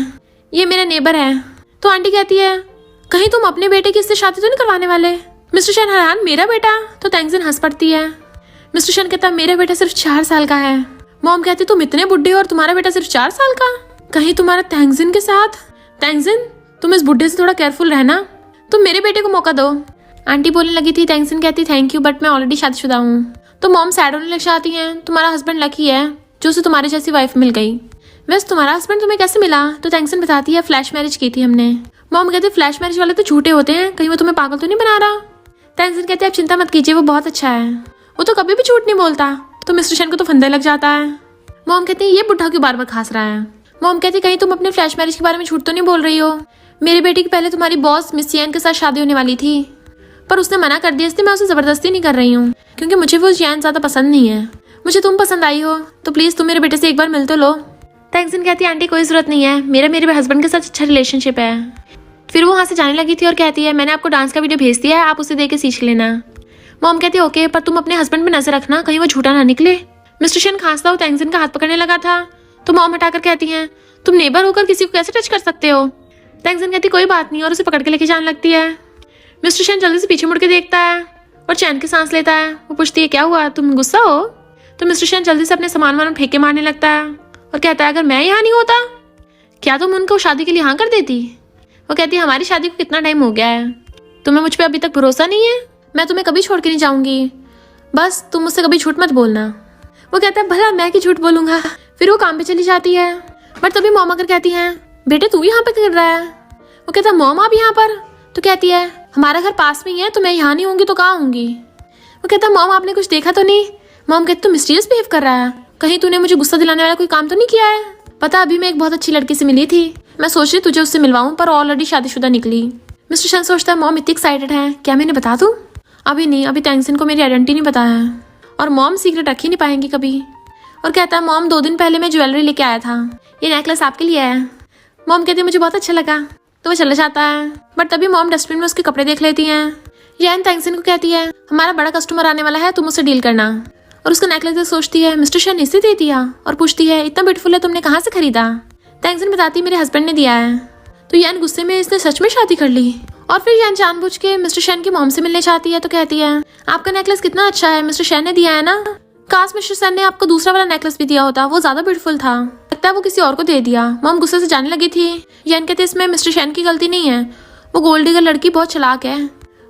[SPEAKER 1] ये मेरा नेबर है। तो आंटी कहती है कहीं तुम अपने बेटे की इससे शादी तो नहीं करवाने वाले? मिस्टर शन हैरान, मेरा बेटा? तो टैंक्सन हंस पड़ती है। मिस्टर शन कहता मेरा बेटा सिर्फ 4 साल का है। मॉम कहती तुम इतने बुढ़े हो और तुम्हारा बेटा सिर्फ 4 साल का, कहीं तुम्हारा टैंक्सन के साथ? टैंक्सन तुम इस बुढ़े से थोड़ा केयरफुल रहना, तुम मेरे बेटे को मौका दो। आंटी बोलने लगी थी। टैंक्सन कहती थैंक यू बट मैं ऑलरेडी शादीशुदा हूँ। तो मॉम सैड होने लग जाती हैं, तुम्हारा हस्बैंड लकी है जो उसे तुम्हारी जैसी वाइफ मिल गई। वैसे तुम्हारा हस्बैंड तुम्हें कैसे मिला? तो टैंक्सन बताती है फ्लैश मैरिज की थी हमने। मॉम कहती फ्लैश मैरिज वाले तो झूठे होते हैं, कहीं वो तुम्हें पागल तो नहीं बना रहा? टैंक्सन कहते हैं आप चिंता मत कीजिए, वो बहुत अच्छा है, वो तो कभी भी झूठ नहीं बोलता। तो मिस्टर शन को तो फंदा लग जाता है। मॉम कहती है ये बुढ़ा क्यों बार बार खांस रहा है? मॉम कहती कहीं तुम अपने फ्लैश मैरिज के बारे में झूठ तो नहीं बोल रही हो? मेरे बेटे की पहले तुम्हारी बॉस मिस यैन के साथ शादी होने वाली थी पर उसने मना कर दिया, इसलिए मैं उसे जबरदस्ती नहीं कर रही हूँ क्योंकि मुझे वो यैन ज्यादा पसंद नहीं है। मुझे तुम पसंद आई हो तो प्लीज तुम मेरे बेटे से एक बार मिल तो लो। टैंक्सन कहती है आंटी कोई जरूरत नहीं है, मेरा मेरे हस्बैंड के साथ अच्छा रिलेशनशिप है। फिर वो वहाँ से जाने लगी थी और कहती है मैंने आपको डांस का वीडियो भेज दिया है, आप उसे देख के सीख लेना। मॉम कहती है ओके पर तुम अपने हस्बैंड पे नजर रखना, कहीं वो झूठा ना निकले। मिस्टर शन खांसता हुआ टैंक्सन का हाथ पकड़ने लगा था तो मॉम हटाकर कहती है तुम नेबर होकर किसी को कैसे टच कर सकते हो? टैंक्सन कहती कोई बात नहीं और उसे पकड़ के लेके जाने लगती है। मिस्टर शन जल्दी से पीछे मुड़ के देखता है और चैन की सांस लेता है। वो पूछती है क्या हुआ, तुम गुस्सा हो? तो मिस्टर शन जल्दी से अपने सामान वामान फेंके मारने लगता है और कहता है अगर मैं यहाँ नहीं होता क्या तुम उनको शादी के लिए हाँ कर देती? वो कहती है हमारी शादी को कितना टाइम हो गया है, तुम्हें मुझ पर अभी तक भरोसा नहीं है? मैं तुम्हें कभी छोड़ के नहीं जाऊंगी, बस तुम मुझसे कभी झूठ मत बोलना। वो कहता है भला मैं क्यों झूठ बोलूंगा। फिर वो काम पे चली जाती है बट तभी मॉम आकर कहती है बेटे तू यहाँ पे क्या कर रहा है? वो कहता है मॉम आप यहाँ पर? तो कहती है हमारा घर पास में ही है तो मैं यहाँ नहीं होंगी तो कहाँ होंगी? वो कहता है मॉम आपने कुछ देखा तो नहीं? मॉम कहती तू मिस्टीरियस बिहेव कर रहा है, कहीं तूने मुझे गुस्सा दिलाने वाला कोई काम तो नहीं किया है? पता अभी मैं एक बहुत अच्छी लड़की से मिली थी, मैं सोच रही तुझे उससे मिलवाऊं पर ऑलरेडी शादीशुदा निकली। मिस्टर शन सोचता है मॉम इतनी एक्साइटेड है, क्या मैंने बता दूं? अभी नहीं, अभी टैंक्सन को मेरी आइडेंटिटी नहीं पता है और मॉम सीक्रेट रख ही नहीं पाएंगी कभी। और कहता है मॉम 2 दिन पहले मैं ज्वेलरी लेके आया था, ये नेकलेस आपके लिए है। मॉम कहती है मुझे बहुत अच्छा लगा तो वो चला जाता है बट तभी मॉम डस्टबिन में उसके कपड़े देख लेती हैं। यैन टैंक्सन को कहती है हमारा बड़ा कस्टमर आने वाला है, तुम उससे डील करना। और उसका नेकलेस देख सोचती है मिस्टर शन इसे दे दिया और पूछती है इतना ब्यूटीफुल है तुमने कहाँ से खरीदा? टैंक्सन बताती मेरे हस्बैंड ने दिया है। तो यैन गुस्से में इसने सच में शादी कर ली। और फिर यैन जानबूझ के मिस्टर शन की मॉम से मिलने चाहती है तो कहती है आपका नेकलेस कितना अच्छा है, मिस्टर शन ने दिया है ना? काश मिस्टर शन ने आपको दूसरा वाला नेकलेस भी दिया होता, वो ज्यादा ब्यूटीफुल था, लगता है वो किसी और को दे दिया। मॉम गुस्से से जाने लगी थी। यैन कहते इसमें मिस्टर शन की गलती नहीं है, वो गोल्ड डिगर लड़की बहुत चालाक है।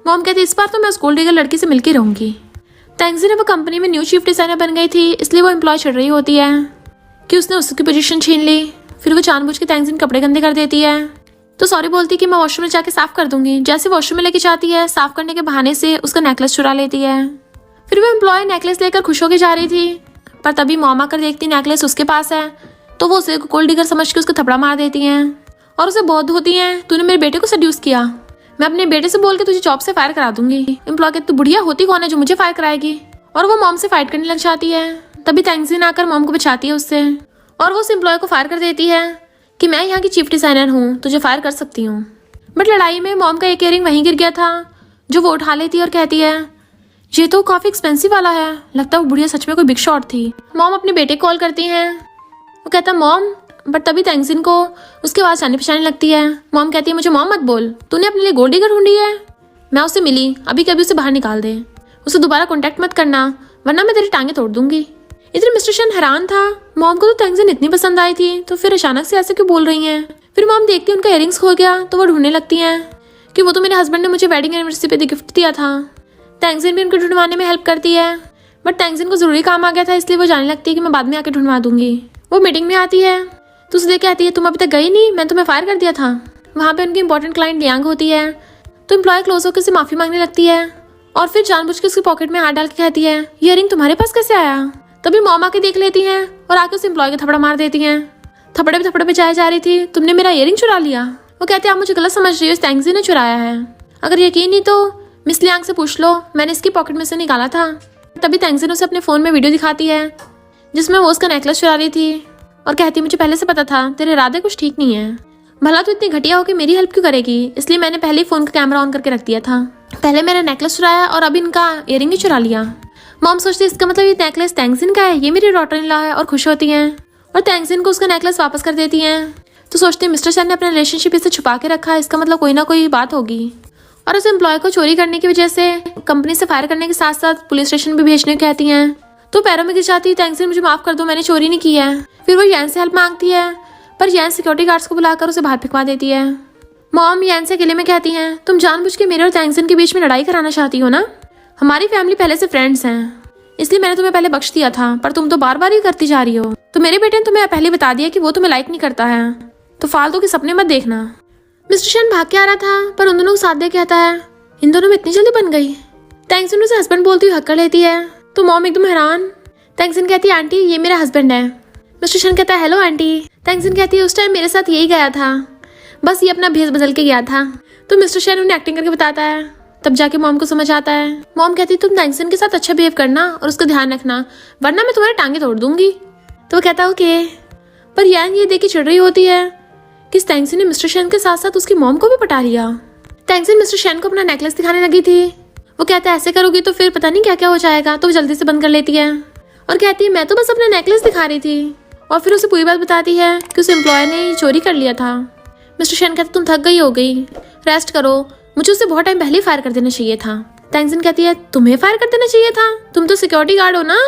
[SPEAKER 1] मॉम कहती इस बार तो मैं उस गोल्ड डिगर लड़की से मिलकर रहूंगी। टैंक्सन वो कंपनी में न्यू चीफ डिजाइनर बन गई थी इसलिए वो एम्प्लॉय चढ़ रही होती है कि उसने उसकी पोजीशन छीन ली। फिर वो जानबूझ के टैंक्सन कपड़े गंदे कर देती है तो सॉरी बोलती कि मैं वॉशरूम में जाके साफ कर दूंगी। जैसे वॉशरूम में लेके जाती है साफ करने के बहाने से उसका नेकलेस चुरा लेती है। फिर वो एम्प्लॉय नेकलेस लेकर खुश होकर जा रही थी पर तभी मॉम आकर देखती नेकलेस उसके पास है तो वो उसे गोल्ड डिगर समझ के उसको थपड़ा मार देती हैं और उसे बहुत होती हैं तूने मेरे बेटे को सड्यूस किया, मैं अपने बेटे से बोल के तुझे जॉब से फायर करा दूंगी। एम्प्लॉय कहती तू बुढ़िया होती कौन है जो मुझे फायर कराएगी? और वो मॉम से फाइट करने लग जाती है। तभी टैंक्सन आकर मॉम को बचाती है उससे और वो उस एम्प्लॉय को फायर कर देती है कि मैं यहाँ की चीफ डिजाइनर हूँ, तुझे फायर कर सकती हूँ। बट लड़ाई में मॉम का एक इयररिंग वहीं गिर गया था जो वो उठा लेती है और कहती है ये तो काफी एक्सपेंसिव वाला है, लगता है वो बुढ़िया सच में कोई बिग शॉट थी। मॉम अपने बेटे को कॉल करती हैं, वो कहता है मॉम, बट तभी टैंक्सन को उसकी आवाज जाने पहचाने लगती है। मॉम कहती है मुझे मॉम मत बोल, तूने अपने लिए गोल्ड डिगर ढूंढी है, मैं उससे मिली, अभी कभी उसे बाहर निकाल दे, उसे दोबारा कॉन्टेक्ट मत करना वरना मैं तेरी टांगे तोड़ दूंगी। इधर मिस्टर शन हैरान था, मॉम को तो टैंक्सन इतनी पसंद आई थी तो फिर अचानक से ऐसे क्यों बोल रही हैं। फिर मॉम देखती है उनका इयरिंग्स खो गया तो वो ढूंढने लगती हैं कि वो तो मेरे हस्बैंड ने मुझे वेडिंग एनिवर्सरी पे गिफ्ट दिया था। तैंगजिन भी उनको ढूंढवाने में हेल्प करती है, बट तैंगजिन को जरूरी काम आ गया था इसलिए वो जाने लगती है कि मैं बाद में आके ढूंढवा दूंगी। वो मीटिंग में आती है तो उसे देख के आती है, तुम अभी तक गई नहीं, मैं तुम्हें फायर कर दिया था। वहाँ पे उनकी इंपॉर्टेंट क्लाइंट लियांग होती है तो एम्प्लॉय क्लोज होकर से माफी मांगने लगती है और फिर जानबूझ के उसकी पॉकेट में हाथ डाल के कहती है, ये रिंग तुम्हारे पास कैसे आया। तभी मॉम आके देख लेती हैं और आके उस एम्प्लॉय को थपड़ा मार देती हैं। थप्पड़े पे जा रही थी, तुमने मेरा इयरिंग चुरा लिया। वो कहते हैं आप मुझे गलत समझ रही हो, इस तैंगजिन ने चुराया है। अगर यकीन नहीं तो मिस लियांग से पूछ लो, मैंने इसकी पॉकेट में से निकाला था। तभी तैंगजिन उसे अपने फ़ोन में वीडियो दिखाती है जिसमें वो उसका नेकलेस चुरा रही थी और कहती मुझे पहले से पता था तेरे इरादे कुछ ठीक नहीं है। भला तू इतनी घटिया होकर मेरी हेल्प क्यों करेगी, इसलिए मैंने पहले ही फ़ोन का कैमरा ऑन करके रख दिया था। पहले मैंने नेकलेस चुराया और अभी इनका इयरिंग भी चुरा लिया। मॉम सोचती है इसका मतलब ये नेकलेस तैंगजिन का है, ये मेरी डॉटर इन लॉ है, और खुश होती हैं और तैंगजिन को उसका नेकलेस वापस कर देती हैं। तो सोचते हैं मिस्टर चैन ने अपना रिलेशनशिप इसे छुपा के रखा है, इसका मतलब कोई ना कोई बात होगी। और उस एम्प्लॉय को चोरी करने की वजह से कंपनी से फायर करने के साथ साथ पुलिस स्टेशन भी भेजने को कहती हैं। तो पैरों में गिर जाती है, तैंगजिन मुझे माफ कर दो, मैंने चोरी नहीं की है। फिर वो यान से हेल्प मांगती है पर यान सिक्योरिटी गार्ड्स को बुलाकर उसे बाहर फेंकवा देती है। मॉम यान से अकेले में कहती हैं, तुम जानबूझ के मेरे और तैंगजिन के बीच में लड़ाई कराना चाहती हो ना। हमारी फैमिली पहले से फ्रेंड्स हैं, इसलिए मैंने तुम्हें पहले बख्श दिया था, पर तुम तो बार बार ही करती जा रही हो। तो मेरे बेटे ने तुम्हें पहले बता दिया कि वो तुम्हें लाइक नहीं करता है, तो फालतू के सपने मत देखना। मिस्टर शन भाग के आ रहा था पर उन दोनों को साथ दे कहता है, इन दोनों में इतनी जल्दी बन गई। तैंगजिन उसे हस्बैंड बोलती हुई हक कर लेती है तो मॉम एकदम हैरान। तैंगजिन कहती है, आंटी ये मेरा हस्बैंड है। मिस्टर शन कहता है, हेलो आंटी। तैंगजिन कहती है, उस टाइम मेरे साथ यही गया था, बस ये अपना भेस बदल के गया था। तो मिस्टर शन उन्हें एक्टिंग करके बताता है, तब जाके मॉम को समझ आता है। मॉम कहती है, तुम तैंगजिन के साथ अच्छा बिहेव करना और उसका ध्यान रखना, वरना मैं तुम्हारी टांगे तोड़ दूंगी। तो वो कहता है ओके। पर यान ये देख के चिढ़ रही होती है कि तैंगजिन ने मिस्टर शन के साथ साथ उसकी मॉम को भी पटा लिया। तैंगजिन मिस्टर शन को अपना नेकलेस दिखाने लगी थी। वो कहता है ऐसे करोगी तो फिर पता नहीं क्या क्या हो जाएगा, तो वो जल्दी से बंद कर लेती है और कहती है मैं तो बस अपना नेकलेस दिखा रही थी। और फिर उसे पूरी बात बताती है कि उस एम्प्लॉय ने चोरी कर लिया था। मिस्टर शन कहता है तुम थक गई हो गई, रेस्ट करो, मुझे उसे बहुत टाइम पहले ही फायर कर देना चाहिए था। तैंगजिन कहती है, तुम्हें फायर कर देना चाहिए था, तुम तो सिक्योरिटी गार्ड हो ना।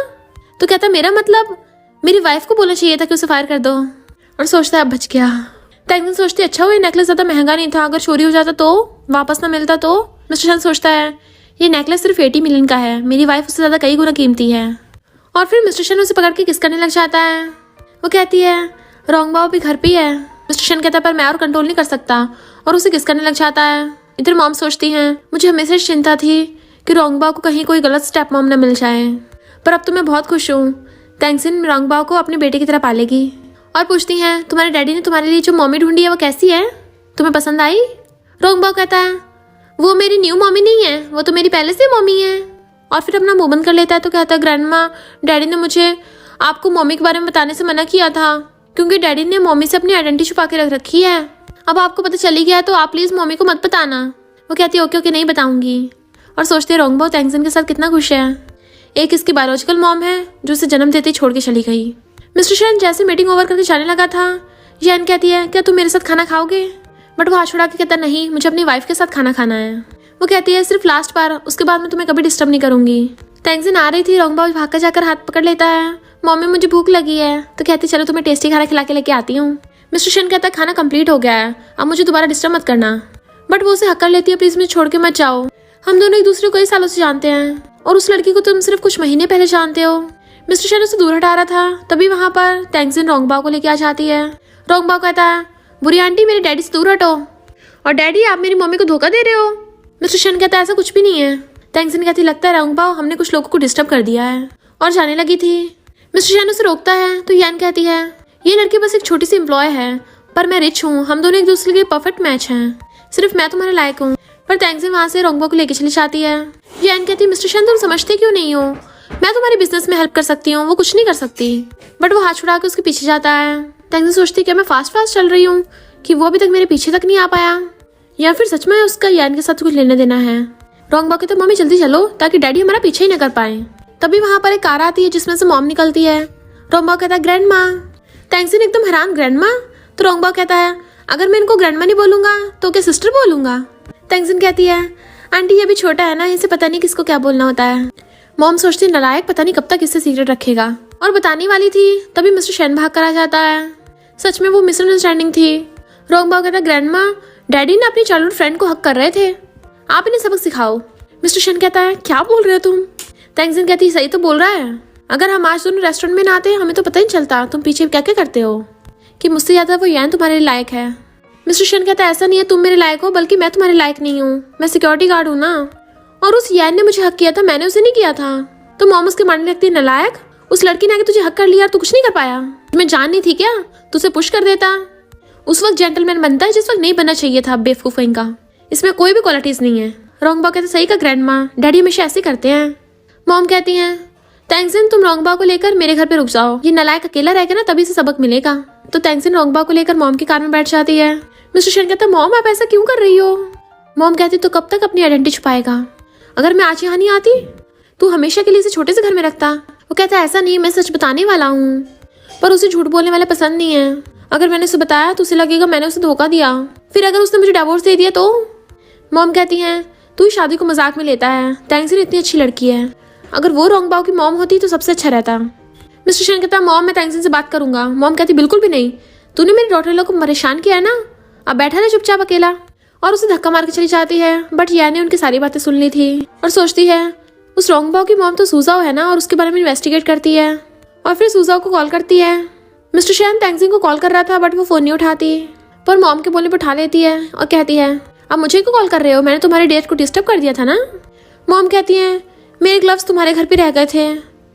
[SPEAKER 1] तो कहता मेरा मतलब मेरी वाइफ को बोलना चाहिए था कि उसे फायर कर दो। और सोचता है अब बच गया। तैंगजिन सोचती है अच्छा वो ये नेकलेस ज़्यादा महंगा नहीं था, अगर चोरी हो जाता तो वापस ना मिलता तो। मिस्टर शन सोचता है ये नेकलेस सिर्फ 80 मिलियन का है, मेरी वाइफ उससे ज़्यादा कई गुना कीमती है। और फिर मिस्टर शन उसे पकड़ के किस करने लग जाता है। वो कहती है रोंगबाओ भी घर पे ही है। मिस्टर शन कहता है पर मैं और कंट्रोल नहीं कर सकता और उसे किस करने लग जाता है। इधर मॉम सोचती हैं मुझे हमेशा चिंता थी कि रोंगबाओ को कहीं कोई गलत स्टेप मॉम न मिल जाए, पर अब तो मैं बहुत खुश हूँ, तैंगजिन रोंगबाओ को अपने बेटे की तरह पालेगी। और पूछती हैं तुम्हारे डैडी ने तुम्हारे लिए जो मॉमी ढूंढी है वो कैसी है, तुम्हें पसंद आई। रोंगबाओ कहता है वो मेरी न्यू मॉमी नहीं है, वो तो मेरी पहले से मॉमी है। और फिर अपना मुंह बंद कर लेता है तो कहता है ग्रैंडमा डैडी ने मुझे आपको मॉमी के बारे में बताने से मना किया था, क्योंकि डैडी ने मॉमी से अपनी आइडेंटिटी छुपा के रख रखी है। अब आपको पता चली गया तो आप प्लीज़ मॉमी को मत बताना। वो कहती है ओके ओके नहीं बताऊंगी। और सोचते हैं रोंगबाओ तैंगजिन के साथ कितना खुश है। एक इसकी बायोलॉजिकल मॉम है जो उसे जन्म देते ही छोड़ के चली गई। मिस्टर शन जैसे मीटिंग ओवर करके जाने लगा था, यान कहती है क्या तुम मेरे साथ खाना खाओगे, बट वो हाथ छुड़ा के कहता नहीं मुझे अपनी वाइफ के साथ खाना खाना है। वो कहती है सिर्फ लास्ट बार, उसके बाद मैं तुम्हें कभी डिस्टर्ब नहीं करूंगी। तैंगजिन आ रही थी, रोंगबाओ भाग कर जाकर हाथ पकड़ लेता है, मम्मी मुझे भूख लगी है। तो कहती चलो तुम्हें टेस्टी खाना खिला के लेके आती हूँ। मिस्टर शन कहता है खाना कंप्लीट हो गया है, अब मुझे दोबारा डिस्टर्ब मत करना। बट वो उसे हक कर लेती है प्लीज मुझे छोड़ के मत जाओ, हम दोनों एक दूसरे को कई सालों से जानते हैं और उस लड़की को तुम सिर्फ कुछ महीने पहले जानते हो। मिस्टर शन उसे दूर हटा रहा था, तभी वहां पर तैंगजिन रोंगबाओ को लेके आ जाती है। रोंगबाओ कहता है बुरी आंटी मेरे डैडी से दूर हटो, और डैडी आप मेरी मम्मी को धोखा दे रहे हो। मिस्टर शन कहता है ऐसा कुछ भी नहीं है। तैंगजिन कहती लगता है रोंगबाओ हमने कुछ लोगों को डिस्टर्ब कर दिया है, और जाने लगी थी। मिस्टर शन उसे रोकता है तो यान कहती है ये लड़की बस एक छोटी सी एम्प्लॉय है, पर मैं रिच हूँ, हम दोनों एक दूसरे के परफेक्ट मैच हैं, सिर्फ मैं तुम्हारे लायक हूँ। पर तैंगजिन वहाँ से रोंगबाओ को लेके चली जाती है। यान कहती है मिस्टर शन तुम समझते क्यों नहीं हो, मैं तुम्हारे बिजनेस में हेल्प कर सकती हूँ, वो कुछ नहीं कर सकती। बट वो हाथ छुड़ा के उसके पीछे जाता है। तैंगजिन सोचती है क्या मैं फास्ट चल रही हूँ कि वो अभी तक मेरे पीछे तक नहीं आ पाया, या फिर सच में उसका यान के साथ कुछ लेने देना है। रोंगबाओ कहता है मम्मी जल्दी चलो ताकि डैडी हमारा पीछे ही न कर पाए। तभी वहाँ पर एक कार आती है जिसमें से मॉम निकलती है। रोंगबाओ कहता है ग्रैंड माँ। तैंगजिन एकदम हैरान ग्रैंड माँ। तो रोंगबाओ कहता है अगर मैं इनको ग्रैंड माँ नहीं बोलूंगा तो क्या सिस्टर बोलूंगा। तैंगजिन कहती है आंटी ये भी छोटा है ना, इसे पता नहीं किसको क्या बोलना होता है। मॉम सोचती है नालायक पता नहीं कब तक इससे सीक्रेट रखेगा, और बताने वाली थी तभी मिस्टर शन भाग कर आ जाता है। सच में वो मिसअंडरस्टैंडिंग थी। रोंगबाओ कहता है ग्रैंडमा, डैडी ने अपनी चाइल्डहुड फ्रेंड को हक कर रहे थे, आप इन्हें सबक सिखाओ। मिस्टर शन कहता है क्या बोल रहे हो तुम? तेंगजिन कहती है सही तो बोल रहा है, अगर हम आज दोनों रेस्टोरेंट में ना आते हमें तो पता ही नहीं चलता तुम पीछे क्या क्या करते हो, कि मुझसे ज्यादा वो यान तुम्हारे लिए लायक है। मिस्टर शन कहता है ऐसा नहीं है तुम मेरे लायक हो, बल्कि मैं तुम्हारे लायक नहीं हूँ, मैं सिक्योरिटी गार्ड हूँ ना, और उस यान ने मुझे हक किया था, मैंने उसे नहीं किया था। तो मॉम उसके मानने लगती है नलायक, उस लड़की ने आके तुझे हक कर लिया, तू कुछ नहीं कर पाया, तुम्हें जान नहीं थी क्या, तुझे पुश कर देता। उस वक्त जेंटलमैन बनता है जिस वक्त नहीं बनना चाहिए था, बेवकूफ का, इसमें कोई भी क्वालिटीज नहीं है। रोंगबाओ कहते सही का ग्रैंडमा, डैडी हमेशा ऐसे करते हैं। मॉम कहती हैं तेंगजिन तुम रोंगबाओ को लेकर मेरे घर पे रुक जाओ, ये नलायक अकेला रहेगा ना तभी से सबक मिलेगा। तो तेंगजिन रोंगबाओ को लेकर मॉम की कार में बैठ जाती है। मिस्टर शन कहता है मॉम आप ऐसा क्यों कर रही हो? मॉम कहती तो कब तक अपनी आइडेंटिटी छुपाएगा, अगर मैं आज यहाँ नहीं आती तू हमेशा के लिए इसे छोटे से घर में रखता। वो कहता है ऐसा नहीं, मैं सच बताने वाला हूँ, पर उसे झूठ बोलने वाले पसंद नहीं है, अगर मैंने उसे बताया तो उसे लगेगा मैंने उसे धोखा दिया, फिर अगर उसने मुझे डिवोर्स दे दिया तो। मॉम कहती हैं तू ही शादी को मजाक में लेता है, तेंगजिन इतनी अच्छी लड़की है, अगर वो रोंगबाओ की मॉम होती तो सबसे अच्छा रहता। मिस्टर शन कहता मॉम मैं तेंगजिन से बात करूंगा। मॉम कहती बिल्कुल भी नहीं, तूने मेरी डॉटर लोग को परेशान किया है ना, अब बैठा ना चुपचाप अकेला, और उसे धक्का मार के चली जाती है। बट यान ने उनकी सारी बातें सुन ली थी और सोचती है उस रोंगबाओ की मॉम तो सूजाओ है ना, और उसके बारे में इन्वेस्टिगेट करती है और फिर सूजाओ को कॉल करती है। मिस्टर शन तेंगजिन को कॉल कर रहा था बट वो फोन नहीं उठाती, पर मॉम के बोलने पर उठा लेती है और कहती है अब मुझे क्यों कॉल कर रहे हो, मैंने तुम्हारे डेट को डिस्टर्ब कर दिया था ना। मॉम कहती है मेरे ग्लव्स तुम्हारे घर पे रह गए थे,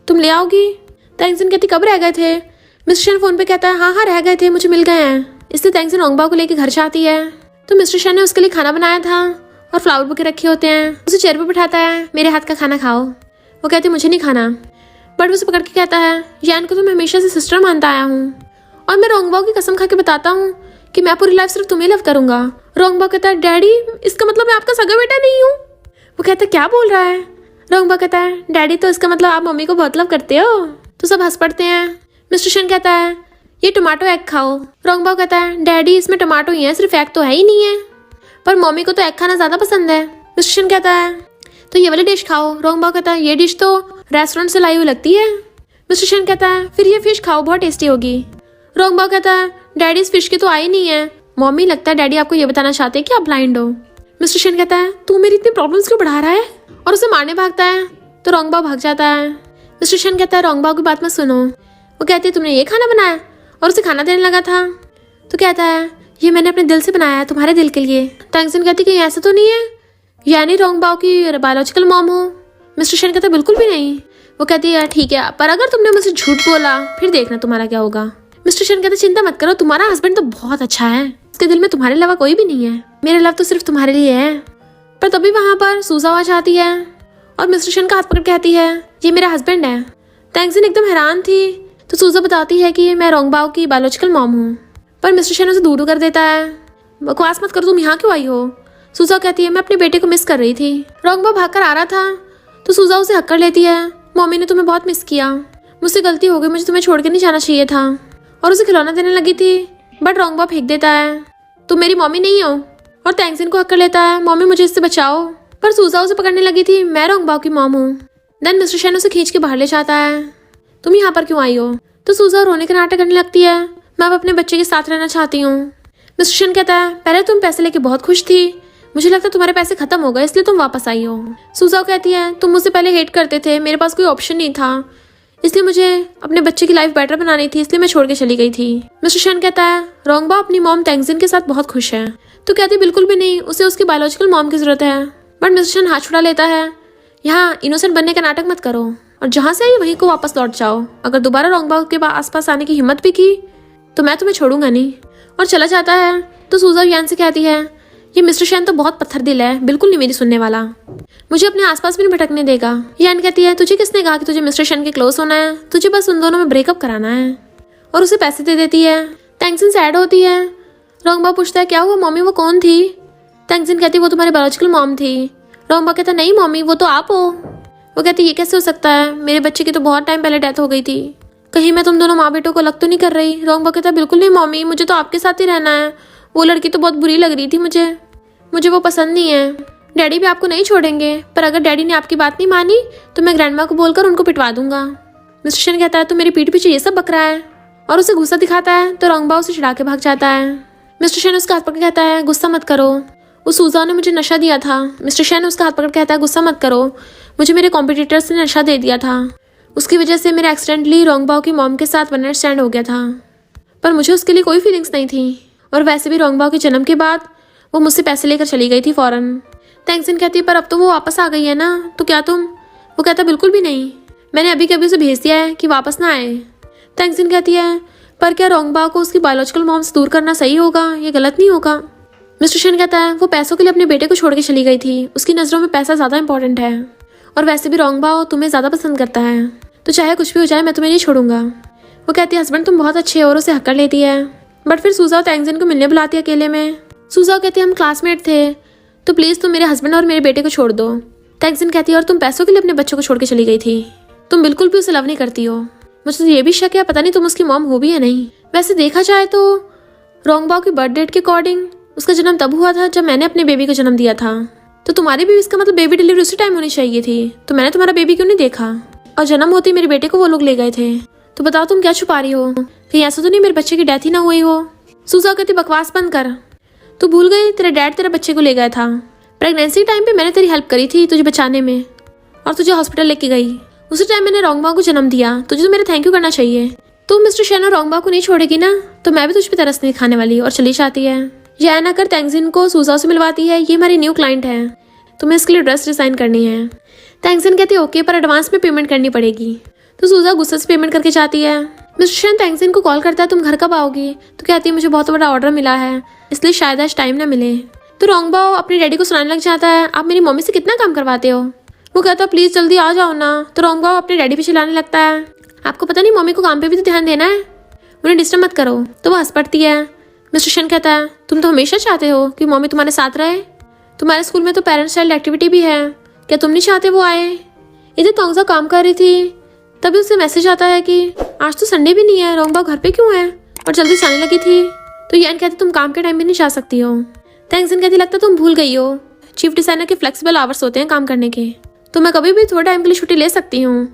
[SPEAKER 1] तुम ले आओगी? तेंगजिन कहती कब रह गए थे? मिस्टर शन फोन पे कहता है हाँ रह गए थे, मुझे मिल गए हैं। इसलिए तेंगजिन रोंगबाओ को लेकर घर जाती है। तो मिस्टर शन ने उसके लिए खाना बनाया था और फ्लावर बुके रखे होते हैं, उसे चेयर पे बिठाता है, मेरे हाथ का खाना खाओ। वो कहती मुझे नहीं खाना, बट उसे पकड़ के कहता है यान को तो मैं हमेशा से सिस्टर मानता आया हूँ, और मैं रोंगबाओ की कसम खा के बताता हूँ कि मैं पूरी लाइफ सिर्फ तुम्हें लव करूंगा। रोंगबाओ कहता है डैडी इसका मतलब मैं आपका सगा बेटा नहीं हूँ। वो कहता है क्या बोल रहा है? रोंगबाओ कहता है डैडी तो इसका मतलब आप मम्मी को बहुत लव करते हो। तो सब हंस पड़ते हैं। मिस्टर शन कहता है ये टमाटो एग खाओ। रोंगबाओ कहता है डैडी इसमें टमाटो ही है, सिर्फ एग तो है ही नहीं है, पर मम्मी को तो एग खाना ज्यादा पसंद है। मिस्टर शन कहता है तो ये वाली डिश खाओ। रोंगबाओ कहता है ये डिश तो रेस्टोरेंट से लाई हुई लगती है। मिस्टर शन कहता है फिर ये फिश खाओ, बहुत टेस्टी होगी। रोंगबाओ कहता है डैडी इस फिश की तो आई नहीं है। मम्मी लगता है डैडी आपको ये बताना चाहते हैं कि आप ब्लाइंड हो। मिस्टर शन कहता है तू मेरी इतनी प्रॉब्लम्स क्यों बढ़ा रहा है, और उसे मारने भागता है। तो रोंगबाओ भाग जाता है। मिस्टर शन कहता है रोंगबाओ की बात मत सुनो। वो कहती है तुमने ये खाना बनाया, और उसे खाना देने लगा था। तो कहता है ये मैंने अपने दिल से बनाया है, तुम्हारे दिल के लिए। तेंगजिन कहती कहीं ऐसा तो नहीं है यानी रोंगबाओ की बायोलॉजिकल मॉम हो? मिस्टर शन कहता बिल्कुल भी नहीं। वो कहती है ठीक है, पर अगर तुमने मुझसे झूठ बोला फिर देखना तुम्हारा क्या होगा। मिस्टर शन कहते चिंता मत करो, तुम्हारा हस्बैंड तो बहुत अच्छा है, उसके दिल में तुम्हारे अलावा कोई भी नहीं है, मेरा लव तो सिर्फ तुम्हारे लिए है। पर तभी वहां पर सूजाओ आ जाती है और मिस्टर शन का हाथ पकड़ कहती है ये मेरा हस्बैंड है। तेंगजिन एकदम हैरान थी। तो सूजा बताती है कि मैं रोंगबाओ की बायोलॉजिकल मॉम हूँ, पर मिस्टर शन उसे दूर कर देता है। बकवास मत करो, तुम यहाँ क्यों आई हो? सूजा कहती है मैं अपने बेटे को मिस कर रही थी। रोंगबाओ भागकर आ रहा था तो सूजा उसे हक कर लेती है। मम्मी ने तुम्हें बहुत मिस किया, मुझसे गलती हो गई, मुझे तुम्हें छोड़ के नहीं जाना चाहिए था, और उसे खिलौना देने लगी थी, बट रोंगबाओ फेंक देता है तुम मेरी मम्मी नहीं हो, और तेंगजिन को हक कर लेता है मम्मी मुझे इससे बचाओ। पर सूजा उसे पकड़ने लगी थी, मैं रोंगबाओ की मॉम हूँ। देन मिस्टर शन उसे खींच के बाहर ले जाता है। तुम यहाँ पर क्यों आई हो? तो सूजा रोने का नाटक करने लगती है, मैं अब अपने बच्चे के साथ रहना चाहती हूँ। मिस्टर शन कहता है पहले तुम पैसे लेके बहुत खुश थी, मुझे लगता है तुम्हारे पैसे खत्म हो गए इसलिए तुम वापस आई हो। सूजाओ कहती है तुम मुझसे पहले हेट करते थे, मेरे पास कोई ऑप्शन नहीं था, इसलिए मुझे अपने बच्चे की लाइफ बेटर बनानी थी, इसलिए मैं छोड़ के चली गई थी। मिस्टर शन कहता है रोंगबाओ अपनी मॉम तेंगजिन के साथ बहुत खुश है। तो कहती बिल्कुल भी नहीं, उसे उसकी बायोलॉजिकल मॉम की जरूरत है। बट मिस्टर शन हाथ छुड़ा लेता है, यहाँ इनोसेंट बनने का नाटक मत करो, और जहाँ से आई वहीं को वापस लौट जाओ। अगर दोबारा रोंगबाओ के आसपास आने की हिम्मत भी की तो मैं तुम्हें छोड़ूंगा नहीं, और चला जाता है। तो सूजा यान से कहती है ये मिस्टर शन तो बहुत पत्थर दिल है, बिल्कुल नहीं मेरी सुनने वाला, मुझे अपने आसपास भी नहीं भटकने देगा। यान कहती है तुझे किसने कहा कि तुझे मिस्टर शन के क्लोज होना है, तुझे बस उन दोनों में ब्रेकअप कराना है, और उसे पैसे दे देती है। तेंगजिन सैड होती है। रोंगबाओ पूछता है क्या हुआ मम्मी, वो कौन थी? तेंगजिन कहती वो तुम्हारी बायोलॉजिकल मॉम थी। रोंगबाओ कहता नहीं मम्मी वो तो आप हो। वो कहती ये कैसे हो सकता है, मेरे बच्चे की तो बहुत टाइम पहले डेथ हो गई थी, कहीं मैं तुम दोनों माँ बेटों को अलग तो नहीं कर रही। रोंगबाओ कहता बिल्कुल नहीं मम्मी, मुझे तो आपके साथ ही रहना है, वो लड़की तो बहुत बुरी लग रही थी मुझे वो पसंद नहीं है। डैडी भी आपको नहीं छोड़ेंगे, पर अगर डैडी ने आपकी बात नहीं मानी तो मैं ग्रैंडमा को बोलकर उनको पिटवा दूंगा। मिस्टर शन कहता है तो मेरी पीठ पीछे ये सब बक रहा है, और उसे गुस्सा दिखाता है। तो रोंगबाओ उसे चिढ़ा के भाग जाता है। मिस्टर शेन उसका हाथ पकड़ कहता है गुस्सा मत करो, उस सूजा ने मुझे नशा दिया था। मिस्टर शेन उसका हाथ पकड़ कहता है गुस्सा मत करो, मुझे मेरे कॉम्पिटिटर्स ने नशा दे दिया था, उसकी वजह से मेरा एक्सीडेंटली रोंगबाओ की मॉम के साथ वन नाइट स्टैंड हो गया था, पर मुझे उसके लिए कोई फीलिंग्स नहीं थी। और वैसे भी रोंगबाओ के जन्म के बाद वो मुझसे पैसे लेकर चली गई थी फ़ौरन। तेंगजिन कहती है पर अब तो वो वापस आ गई है ना, तो क्या तुम? वो कहता बिल्कुल भी नहीं, मैंने अभी के अभी उसे भेज दिया है कि वापस ना आए। तेंगजिन कहती है पर क्या रोंगबाओ को उसकी बायोलॉजिकल मॉम से दूर करना सही होगा, ये गलत नहीं होगा? मिस्टर शेन कहता है वो पैसों के लिए अपने बेटे को छोड़ के चली गई थी, उसकी नज़रों में पैसा ज़्यादा इंपॉर्टेंट है, और वैसे भी रोंगबाओ तुम्हें ज़्यादा पसंद करता है, तो चाहे कुछ भी हो जाए मैं तुम्हें नहीं छोड़ूंगा। वो कहती है हस्बैंड तुम बहुत अच्छे हो, और उसे हक कर लेती है। बट फिर सूजा और तेंगजिन को मिलने बुलाती है अकेले में। सूजा कहती है हम क्लासमेट थे, तो प्लीज़ तुम मेरे हस्बैंड और मेरे बेटे को छोड़ दो। तेंगजिन कहती है और तुम पैसों के लिए अपने बच्चों को छोड़ के चली गई थी, तुम बिल्कुल भी उसे लव नहीं करती हो। मुझे तो ये भी शक है पता नहीं तुम उसकी मॉम हो भी या नहीं। वैसे देखा जाए तो रोंगबाओ की बर्थ डेट के अकॉर्डिंग उसका जन्म तब हुआ था जब मैंने अपने बेबी को जन्म दिया था, तो तुम्हारी भी इसका मतलब बेबी डिलीवरी उसी टाइम होनी चाहिए थी, तो मैंने तुम्हारा बेबी क्यों नहीं देखा? और जन्म होते ही मेरे बेटे को वो लोग ले गए थे, तो बताओ तुम क्या छुपा रही हो? कहीं ऐसा तो नहीं मेरे बच्चे की डेथ ही ना हुई हो? सूजा कहती बकवास बंद कर, तू भूल गई तेरा डैड तेरे बच्चे को ले गया था। प्रेगनेंसी टाइम पे मैंने तेरी हेल्प करी थी तुझे बचाने में, और तुझे हॉस्पिटल लेके गई। उसी टाइम मैंने रोंगबाओ को जन्म दिया, तुझे तो मेरा थैंक यू करना चाहिए। तू मिस्टर शेन और रोंगबाओ को नहीं छोड़ेगी ना, तो मैं भी तुझ पे तरस नहीं खाने वाली। और चली जाती है। यह ना कर तेंगजिन को सूजा से मिलवाती है, ये हमारी न्यू क्लाइंट है, तुम्हें इसके लिए ड्रेस डिजाइन करनी है। तेंगजिन कहती है ओके पर एडवांस में पेमेंट करनी पड़ेगी, तो सूजा गुस्से से पेमेंट करके जाती है। मिस्टर शेन तेंगजिन को कॉल करता है तुम घर कब आओगी, तो कहती है मुझे बहुत बड़ा ऑर्डर मिला है, इसलिए शायद आज टाइम ना मिले। तो रोंगबाओ अपने डैडी को सुनाने लग जाता है आप मेरी मम्मी से कितना काम करवाते हो। वो कहता है प्लीज जल्दी आ जाओ ना। तो रोंगबाओ अपने डैडी पे चिल्लाने लगता है आपको पता नहीं मम्मी को काम पे भी तो ध्यान देना है, उन्हें डिस्टर्ब मत करो। तो वो हंस पड़ती है। मिस्टर शेन कहता है तुम तो हमेशा चाहते हो कि मम्मी तुम्हारे साथ रहे, तुम्हारे स्कूल में तो पेरेंट्स चाइल्ड एक्टिविटी भी है, क्या तुम नहीं चाहते वो आए? इधर तोंगजा काम कर रही थी, तभी उससे मैसेज आता है कि आज तो संडे भी नहीं है, रोंगबाओ घर पे क्यों है, और जल्दी जाने लगी थी। तो यान कहती तुम काम के टाइम भी नहीं जा सकती हो। तेंगजिन कहती लगता तुम भूल गई हो, चीफ डिजाइनर के फ्लेक्सिबल आवर्स होते हैं काम करने के, तो मैं कभी भी थोड़े टाइम के लिए छुट्टी ले सकती हूँ,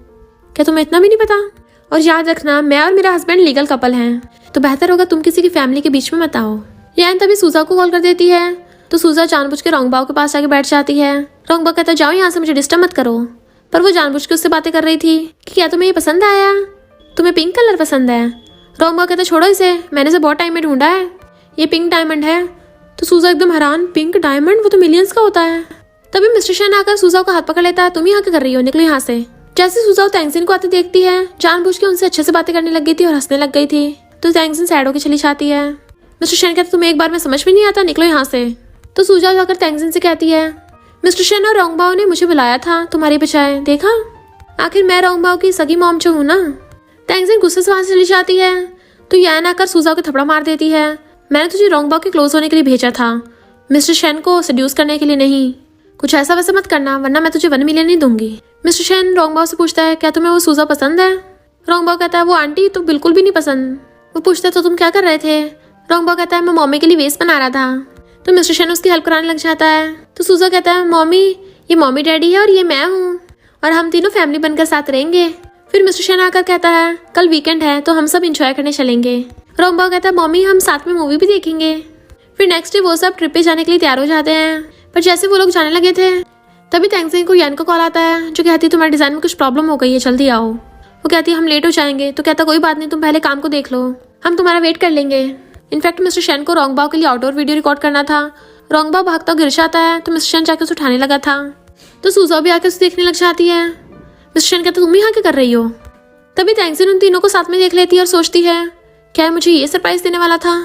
[SPEAKER 1] क्या तुम्हें इतना भी नहीं पता? और याद रखना मैं और मेरा हस्बैंड लीगल कपल हैं, तो बेहतर होगा तुम किसी की फैमिली के बीच में मत आओ। यान तभी सूजा को कॉल कर देती है, तो सूजा जानबूझ के रोंगबाओ के पास जाके बैठ जाती है। रोंगबाओ कहता जाओ यहाँ से, मुझे डिस्टर्ब मत करो, पर वो जानबूझ के उससे बातें कर रही थी कि क्या तुम्हें ये पसंद आया, तुम्हें पिंक कलर पसंद है। रोंगबाओ कहता छोड़ो इसे, मैंने इसे बहुत टाइम में ढूंढा है, ये पिंक डायमंड है। तो सूजा एकदम हैरान, पिंक डायमंड, वो तो मिलियंस का होता है। तभी मिस्टर शेन आकर सूजा को हाथ पकड़ लेता है तुम यहाँ क्या कर रही हो, निकलो यहाँ से। जैसे सूजा तेंगजिन को आते देखती है, जानबूझ के उनसे अच्छे से बातें करने लग गई थी और हंसने लग गई थी, तो तेंगजिन सैड होकर चली जाती है। मिस्टर शेन कहते तुम्हें एक बार में समझ में नहीं आता, निकलो यहाँ से। तो सूजा जाकर तेंगजिन से कहती है मिस्टर शेन और रोंगबाओ ने मुझे बुलाया था तुम्हारी बजाय, देखा आखिर मैं रोंगबाओ की सगी मॉम जो हूँ ना। तेंगजिन गुस्से से वहां से चली जाती है। तो यान आकर सूजा को थपड़ा मार देती है, मैंने तुझे रोंगबाओ के क्लोज होने के लिए भेजा था, मिस्टर शेन को सेड्यूस करने के लिए नहीं। कुछ ऐसा वैसा मत करना वरना मैं तुझे 1 मिलियन नहीं दूंगी। मिस्टर शेन रोंगबाओ से पूछता है क्या तुम्हें वो सूजा पसंद है? रोंगबाओ कहता है वो आंटी तो बिल्कुल भी नहीं पसंद। वो पूछता है तो तुम क्या कर रहे थे? रोंगबाओ कहता है मैं मम्मी के लिए वेस्ट बना रहा था। तो मिस्टर शेन उसकी हेल्प कराने लग जाता है। तो सूजा कहता है मम्मी ये मम्मी डैडी है और ये मैं हूँ, और हम तीनों फैमिली बनकर साथ रहेंगे। फिर मिस्टर शेन आकर कहता है कल वीकेंड है तो हम सब इंजॉय करने चलेंगे। रोंगबाओ कहता है मम्मी हम साथ में मूवी भी देखेंगे। फिर नेक्स्ट डे वो सब ट्रिप पे जाने के लिए तैयार हो जाते हैं, पर जैसे वो लोग जाने लगे थे तभी तेंगजिन को यान का कॉल आता है, जो कहती है तुम्हारे डिजाइन में कुछ प्रॉब्लम हो गई है, जल्दी आओ। वो कहती है हम लेट हो जाएंगे। तो कहता कोई बात नहीं, तुम पहले काम को देख लो, हम तुम्हारा वेट कर लेंगे। इनफैक्ट मिस्टर शेन को रोंगबाओ के लिए आउटडोर वीडियो रिकॉर्ड करना था। रोंगबाओ भागता गिर जाता है, तो मिस्टर शेन जाकर उसे उठाने लगा था। तो सूजा भी आकर उसे देखने लग जाती है। मिस्टर शेन कहता तुम यहाँ क्या कर रही हो? तभी तेंगजिन उन तीनों को साथ में देख लेती है और सोचती है क्या मुझे ये सरप्राइज देने वाला था,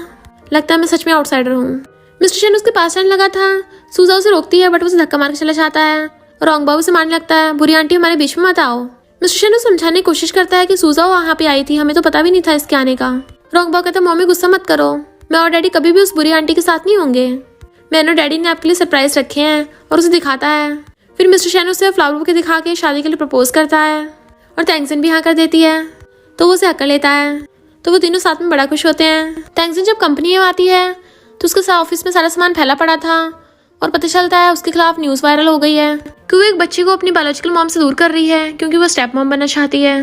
[SPEAKER 1] लगता है मैं सच में आउटसाइडर हूँ। मिस्टर शेन उसके पास आने लगा था, सूजा उसे रोकती है बट वो उसे धक्का मार के चला जाता है। रोंगबाओ उसे मारने लगता है बुरी आंटी हमारे बीच में मत आओ। मिस्टर शेन उसे समझाने की कोशिश करता है कि सूजा वहाँ पे आई थी, हमें तो पता भी नहीं था इसके आने का। रोंगबाओ कहता है मम्मी गुस्सा मत करो, मैं और डैडी कभी भी उस बुरी आंटी के साथ नहीं होंगे, मैंने और डैडी ने आपके लिए सरप्राइज रखे हैं। और उसे दिखाता है। फिर मिस्टर शेन उसे फ्लावर बुके दिखा के शादी के लिए प्रपोज करता है, और तेंगजिन भी हाँ कर देती है, तो वो उसे हक कर लेता है। तो वो तीनों साथ में बड़ा खुश होते हैं। तेंगजिन जब कंपनी में आती है तो उसके ऑफिस में सारा सामान फैला पड़ा था, और पता चलता है उसके खिलाफ न्यूज़ वायरल हो गई है कि वो एक बच्चे को अपनी बायोलॉजिकल मॉम से दूर कर रही है क्योंकि वो स्टेप मॉम बनना चाहती है।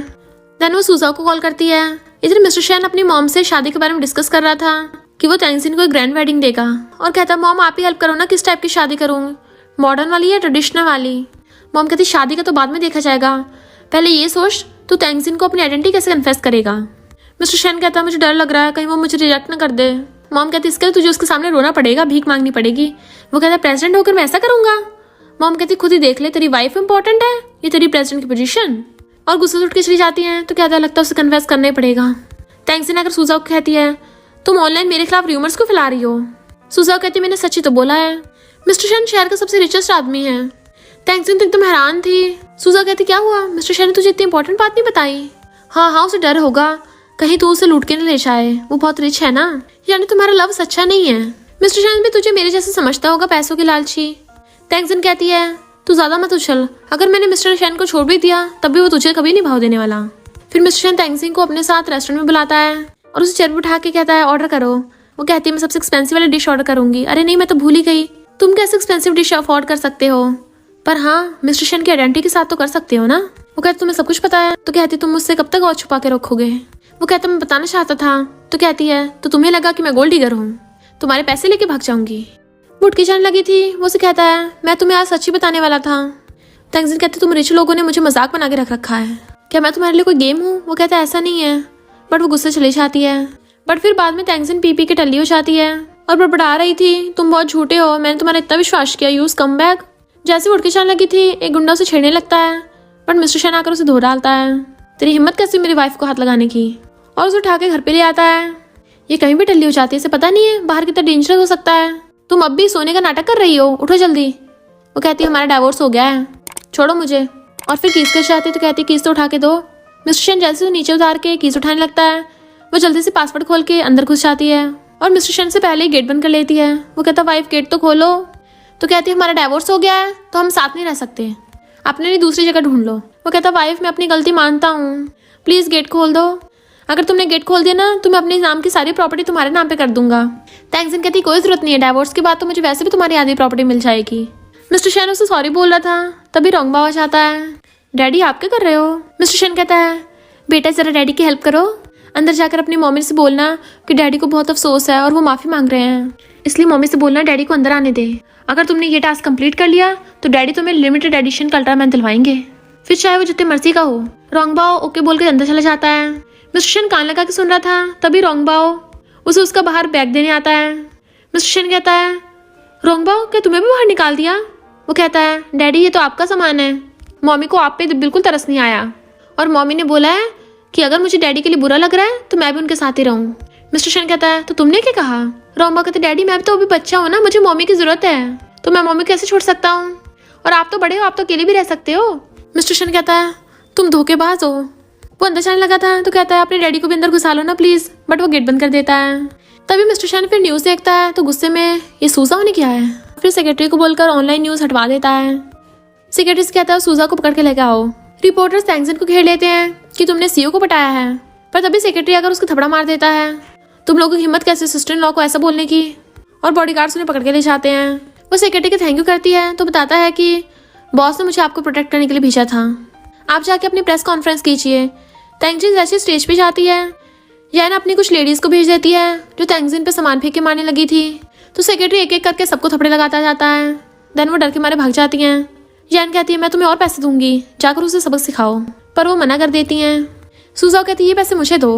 [SPEAKER 1] देन वो सूजा को कॉल करती है। इधर मिस्टर शेन अपनी मॉम से शादी के बारे में डिस्कस कर रहा था कि वो टैंगजिन को एक ग्रैंड वेडिंग देगा और कहता मॉम आप ही हेल्प करो ना, किस टाइप की शादी करूँ, मॉडर्न वाली या ट्रेडिशनल वाली। मॉम कहती शादी का तो बाद में देखा जाएगा, पहले ये सोच तू टैंगजिन को अपनी आइडेंटिटी कैसे कन्फेस करेगा। मिस्टर शेन कहता मुझे डर लग रहा है कहीं वो मुझे रिजेक्ट ना कर दे। मॉम कहती इसके लिए तुझे उसके सामने रोना पड़ेगा, भीख मांगनी पड़ेगी। वो कहता प्रेसिडेंट होकर मैं ऐसा करूंगा। मॉम कहती खुद ही देख ले, तेरी वाइफ इंपॉर्टेंट है ये तेरी प्रेसिडेंट की पोजीशन। और गुस्से से उठ के चली जाती है तो कहता लगता है उसे कन्फेस करना ही पड़ेगा। टैंगजिन आकर सुजाओ को कहती है तुम ऑनलाइन मेरे खिलाफ रूमर्स को फैला रही हो। सुजाओ कहती मैंने सच ही तो बोला है। मिस्टर शेन शहर का सबसे रिचेस्ट आदमी है। टैंगजिन तो एकदम हैरान थी। सुजाओ कहती क्या हुआ, मिस्टर शेन ने तुझे इतनी इंपॉर्टेंट बात नहीं बताई। हाँ उसे डर होगा कहीं तू उसे लूट के न ले जाए, वो बहुत रिच है ना, यानी तुम्हारा लव सच्चा नहीं है। मिस्टर शेन भी तुझे मेरे जैसे समझता होगा, पैसों की लालची। टैंगजिन कहती है तू ज्यादा मत उछल, अगर मैंने मिस्टर शेन को छोड़ भी दिया तब भी वो तुझे कभी नहीं भाव देने वाला। फिर मिस्टर शेन टैंगजिन को अपने साथ रेस्टोरेंट में बुलाता है और उसे चेयर पर उठा के कहता है ऑर्डर करो। वो कहती है मैं सबसे एक्सपेंसिव वाली डिश ऑर्डर करूंगी। अरे नहीं मैं तो भूल ही गई, तुम कैसे एक्सपेंसिव डिश अफोर्ड कर सकते हो, पर हाँ मिस्टर शेन की आइडेंटिटी के साथ तो कर सकते हो ना। वो कहती तुम्हें सब कुछ पता है। तो कहती तुम मुझसे कब तक और छुपा के रखोगे। वो कहता मैं बताना चाहता था। तो कहती है तो तुम्हें लगा कि मैं गोल्ड डिगर हूँ, तुम्हारे पैसे लेके भाग जाऊंगी। वो उठ के जाने लगी थी। वो उसे कहता है मैं तुम्हें आज सच्ची बताने वाला था। टैंगजिन कहते तुम रिच लोगों ने मुझे मजाक बना के रख रखा है, क्या मैं तुम्हारे लिए कोई गेम हूँ। वो कहता है ऐसा नहीं है, बट वो गुस्से चली जाती है। बट फिर बाद में टैंगजिन पी के टल्ली हो जाती है और बड़बड़ा रही थी तुम बहुत झूठे हो, मैंने तुम्हारा इतना विश्वास किया, यूज कम बैक। जैसे उठ के जाने लगी थी एक गुंडा उसे छेड़ने लगता है, बट मिस्टर शेन आकर उसे धो डालता है। तेरी हिम्मत कैसी मेरी वाइफ को हाथ लगाने की, और उसे उठा के घर पे ले आता है। ये कहीं भी टल्ली हो जाती है, इसे पता नहीं है बाहर कितना डेंजरस हो सकता है। तुम अब भी सोने का नाटक कर रही हो, उठो जल्दी। वो कहती है हमारा डाइवोर्स हो गया है, छोड़ो मुझे। और फिर कीज कर जाती है तो कहती कीज तो उठा के दो। मिस्टर शेन जैसे नीचे उतार के कीज उठाने लगता है। वो जल्दी से पासवर्ड खोल के अंदर घुस जाती है और मिस्टर शेन से पहले ही गेट बंद कर लेती है। वो कहता वाइफ गेट तो खोलो। तो कहती है हमारा डाइवोर्स हो गया है तो हम साथ नहीं रह सकते, अपने लिए दूसरी जगह ढूंढ लो। वो कहता वाइफ मैं अपनी गलती मानता हूँ, प्लीज गेट खोल दो। अगर तुमने गेट खोल दिया ना तो मैं अपने नाम की सारी प्रॉपर्टी तुम्हारे नाम पे कर दूंगा। टैंगजिन कहती कोई जरूरत नहीं है, डाइवोर्स के बाद तो मुझे वैसे भी तुम्हारी आधी प्रॉपर्टी मिल जाएगी। मिस्टर शेन उसे सॉरी बोल रहा था, तभी रोंगबा आ जाता है। डैडी आप क्या कर रहे हो। मिस्टर शेन कहता है बेटा जरा डैडी की हेल्प करो, अंदर जाकर अपनी मम्मी से बोलना कि डैडी को बहुत अफसोस है और वो माफी मांग रहे हैं, इसलिए मम्मी से बोलना डैडी को अंदर आने दे। अगर तुमने ये टास्क कंप्लीट कर लिया तो डैडी तुम्हें लिमिटेड एडिशन का अल्ट्रामैन दिलवाएंगे, फिर चाहे वो जितने मर्जी का हो। रोंगबाओ ओके बोल के अंदर चला जाता है। मिस्टर शेन कान लगा के सुन रहा था, तभी रोंगबाओ उसे उसका बाहर बैग देने आता है। मिस्टर शेन कहता है रोंगबाओ क्या तुम्हें भी बाहर निकाल दिया। वो कहता है डैडी ये तो आपका सामान है, मम्मी को आप पे बिल्कुल तरस नहीं आया और मम्मी ने बोला है कि अगर मुझे डैडी के लिए बुरा लग रहा है तो मैं भी उनके साथ ही रहूं। मिस्टर शेन कहता है तो तुमने क्या कहा। रोंगबाओ कहते डैडी मैं तो अभी बच्चा हूँ ना, मुझे मम्मी की जरूरत है, तो मैं मम्मी को कैसे छोड़ सकता हूँ, और आप तो बड़े हो, आप तो अकेले भी रह सकते हो। मिस्टर शेन कहता है तुम धोखेबाज हो। वो अंदर जाने लगा था तो कहता है अपने डैडी को भी अंदर घुसा लो ना प्लीज, बट वो गेट बंद कर देता है। तभी मिस्टर शेन फिर न्यूज देखता है तो गुस्से में ये सूजा ने किया है, फिर सेक्रेटरी को बोलकर ऑनलाइन न्यूज हटवा देता है। सेक्रेटरी से कहता है सूजा को पकड़ के लेकर आओ। रिपोर्टर्स टैंगजिन को घेर लेते हैं कि तुमने सीओ को पटाया है, पर तभी सेक्रेटरी आकर उसको थपड़ा मार देता है। तुम लोगों की हिम्मत कैसे सिस्टर इन लॉ को ऐसा बोलने की, और बॉडीगार्ड्स उन्हें पकड़ के ले जाते हैं। वो सेक्रेटरी के थैंक यू करती है तो बताता है कि बॉस ने मुझे आपको प्रोटेक्ट करने के लिए भेजा था, आप जाके अपनी प्रेस कॉन्फ्रेंस कीजिए। टैंगजिन जैसे स्टेज पे जाती है यान अपनी कुछ लेडीज को भेज देती है जो टैंगजिन पे सामान फेंक के मारने लगी थी। तो सेक्रेटरी एक एक करके सबको थपड़े लगाता जाता है। देन वो डर के मारे भाग जाती हैं। यान कहती है मैं तुम्हें और पैसे दूंगी, जाकर उसे सबक सिखाओ, पर वो मना कर देती हैं। सुजाओ कहती है ये पैसे मुझे दो,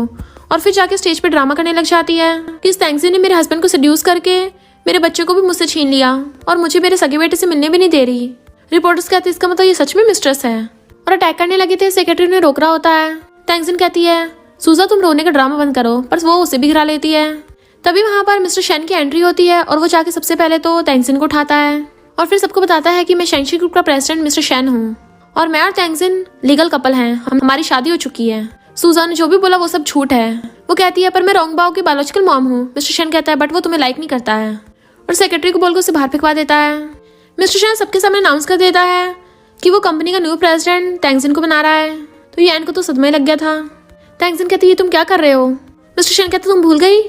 [SPEAKER 1] और फिर जाके स्टेज पे ड्रामा करने लग जाती है कि इस टैंगजिन ने मेरे हस्बैंड को सेड्यूस करके मेरे बच्चे को भी मुझसे छीन लिया और मुझे मेरे सगे बेटे से मिलने भी नहीं दे रही। रिपोर्टर्स कहते इसका मतलब ये सच में मिस्ट्रेस है, और अटैक करने लगे थे। सेक्रेटरी ने रोक रहा होता है। टैंगजिन कहती है सूजा तुम रोने का ड्रामा बंद करो, पर वो उसे भी गिरा लेती है। तभी वहां पर मिस्टर शेन की एंट्री होती है और वो जाके सबसे पहले तो टैंगजिन को उठाता है और फिर सबको बताता है कि मैं शेंगशी ग्रुप का प्रेसिडेंट मिस्टर शेन हूँ और मैं और टैंगजिन लीगल कपल हैं, हमारी शादी हो चुकी है। सूजा ने जो भी बोला वो सब झूठ है। वो कहती है पर मैं रोंगबाओ की बायोलॉजिकल मॉम हूँ। मिस्टर शेन कहता है बट वो तुम्हें लाइक नहीं करता है, और सेक्रेटरी को बोलकर उसे बाहर फेंकवा देता है। मिस्टर शेन सबके सामने अनाउंस कर देता है कि वो कंपनी का न्यू प्रेसिडेंट टैंगजिन को बना रहा है। तो यान को तो सदमा ही लग गया था। टैंगजिन कहती है तुम क्या कर रहे हो। मिस्टर शेन कहता तुम भूल गई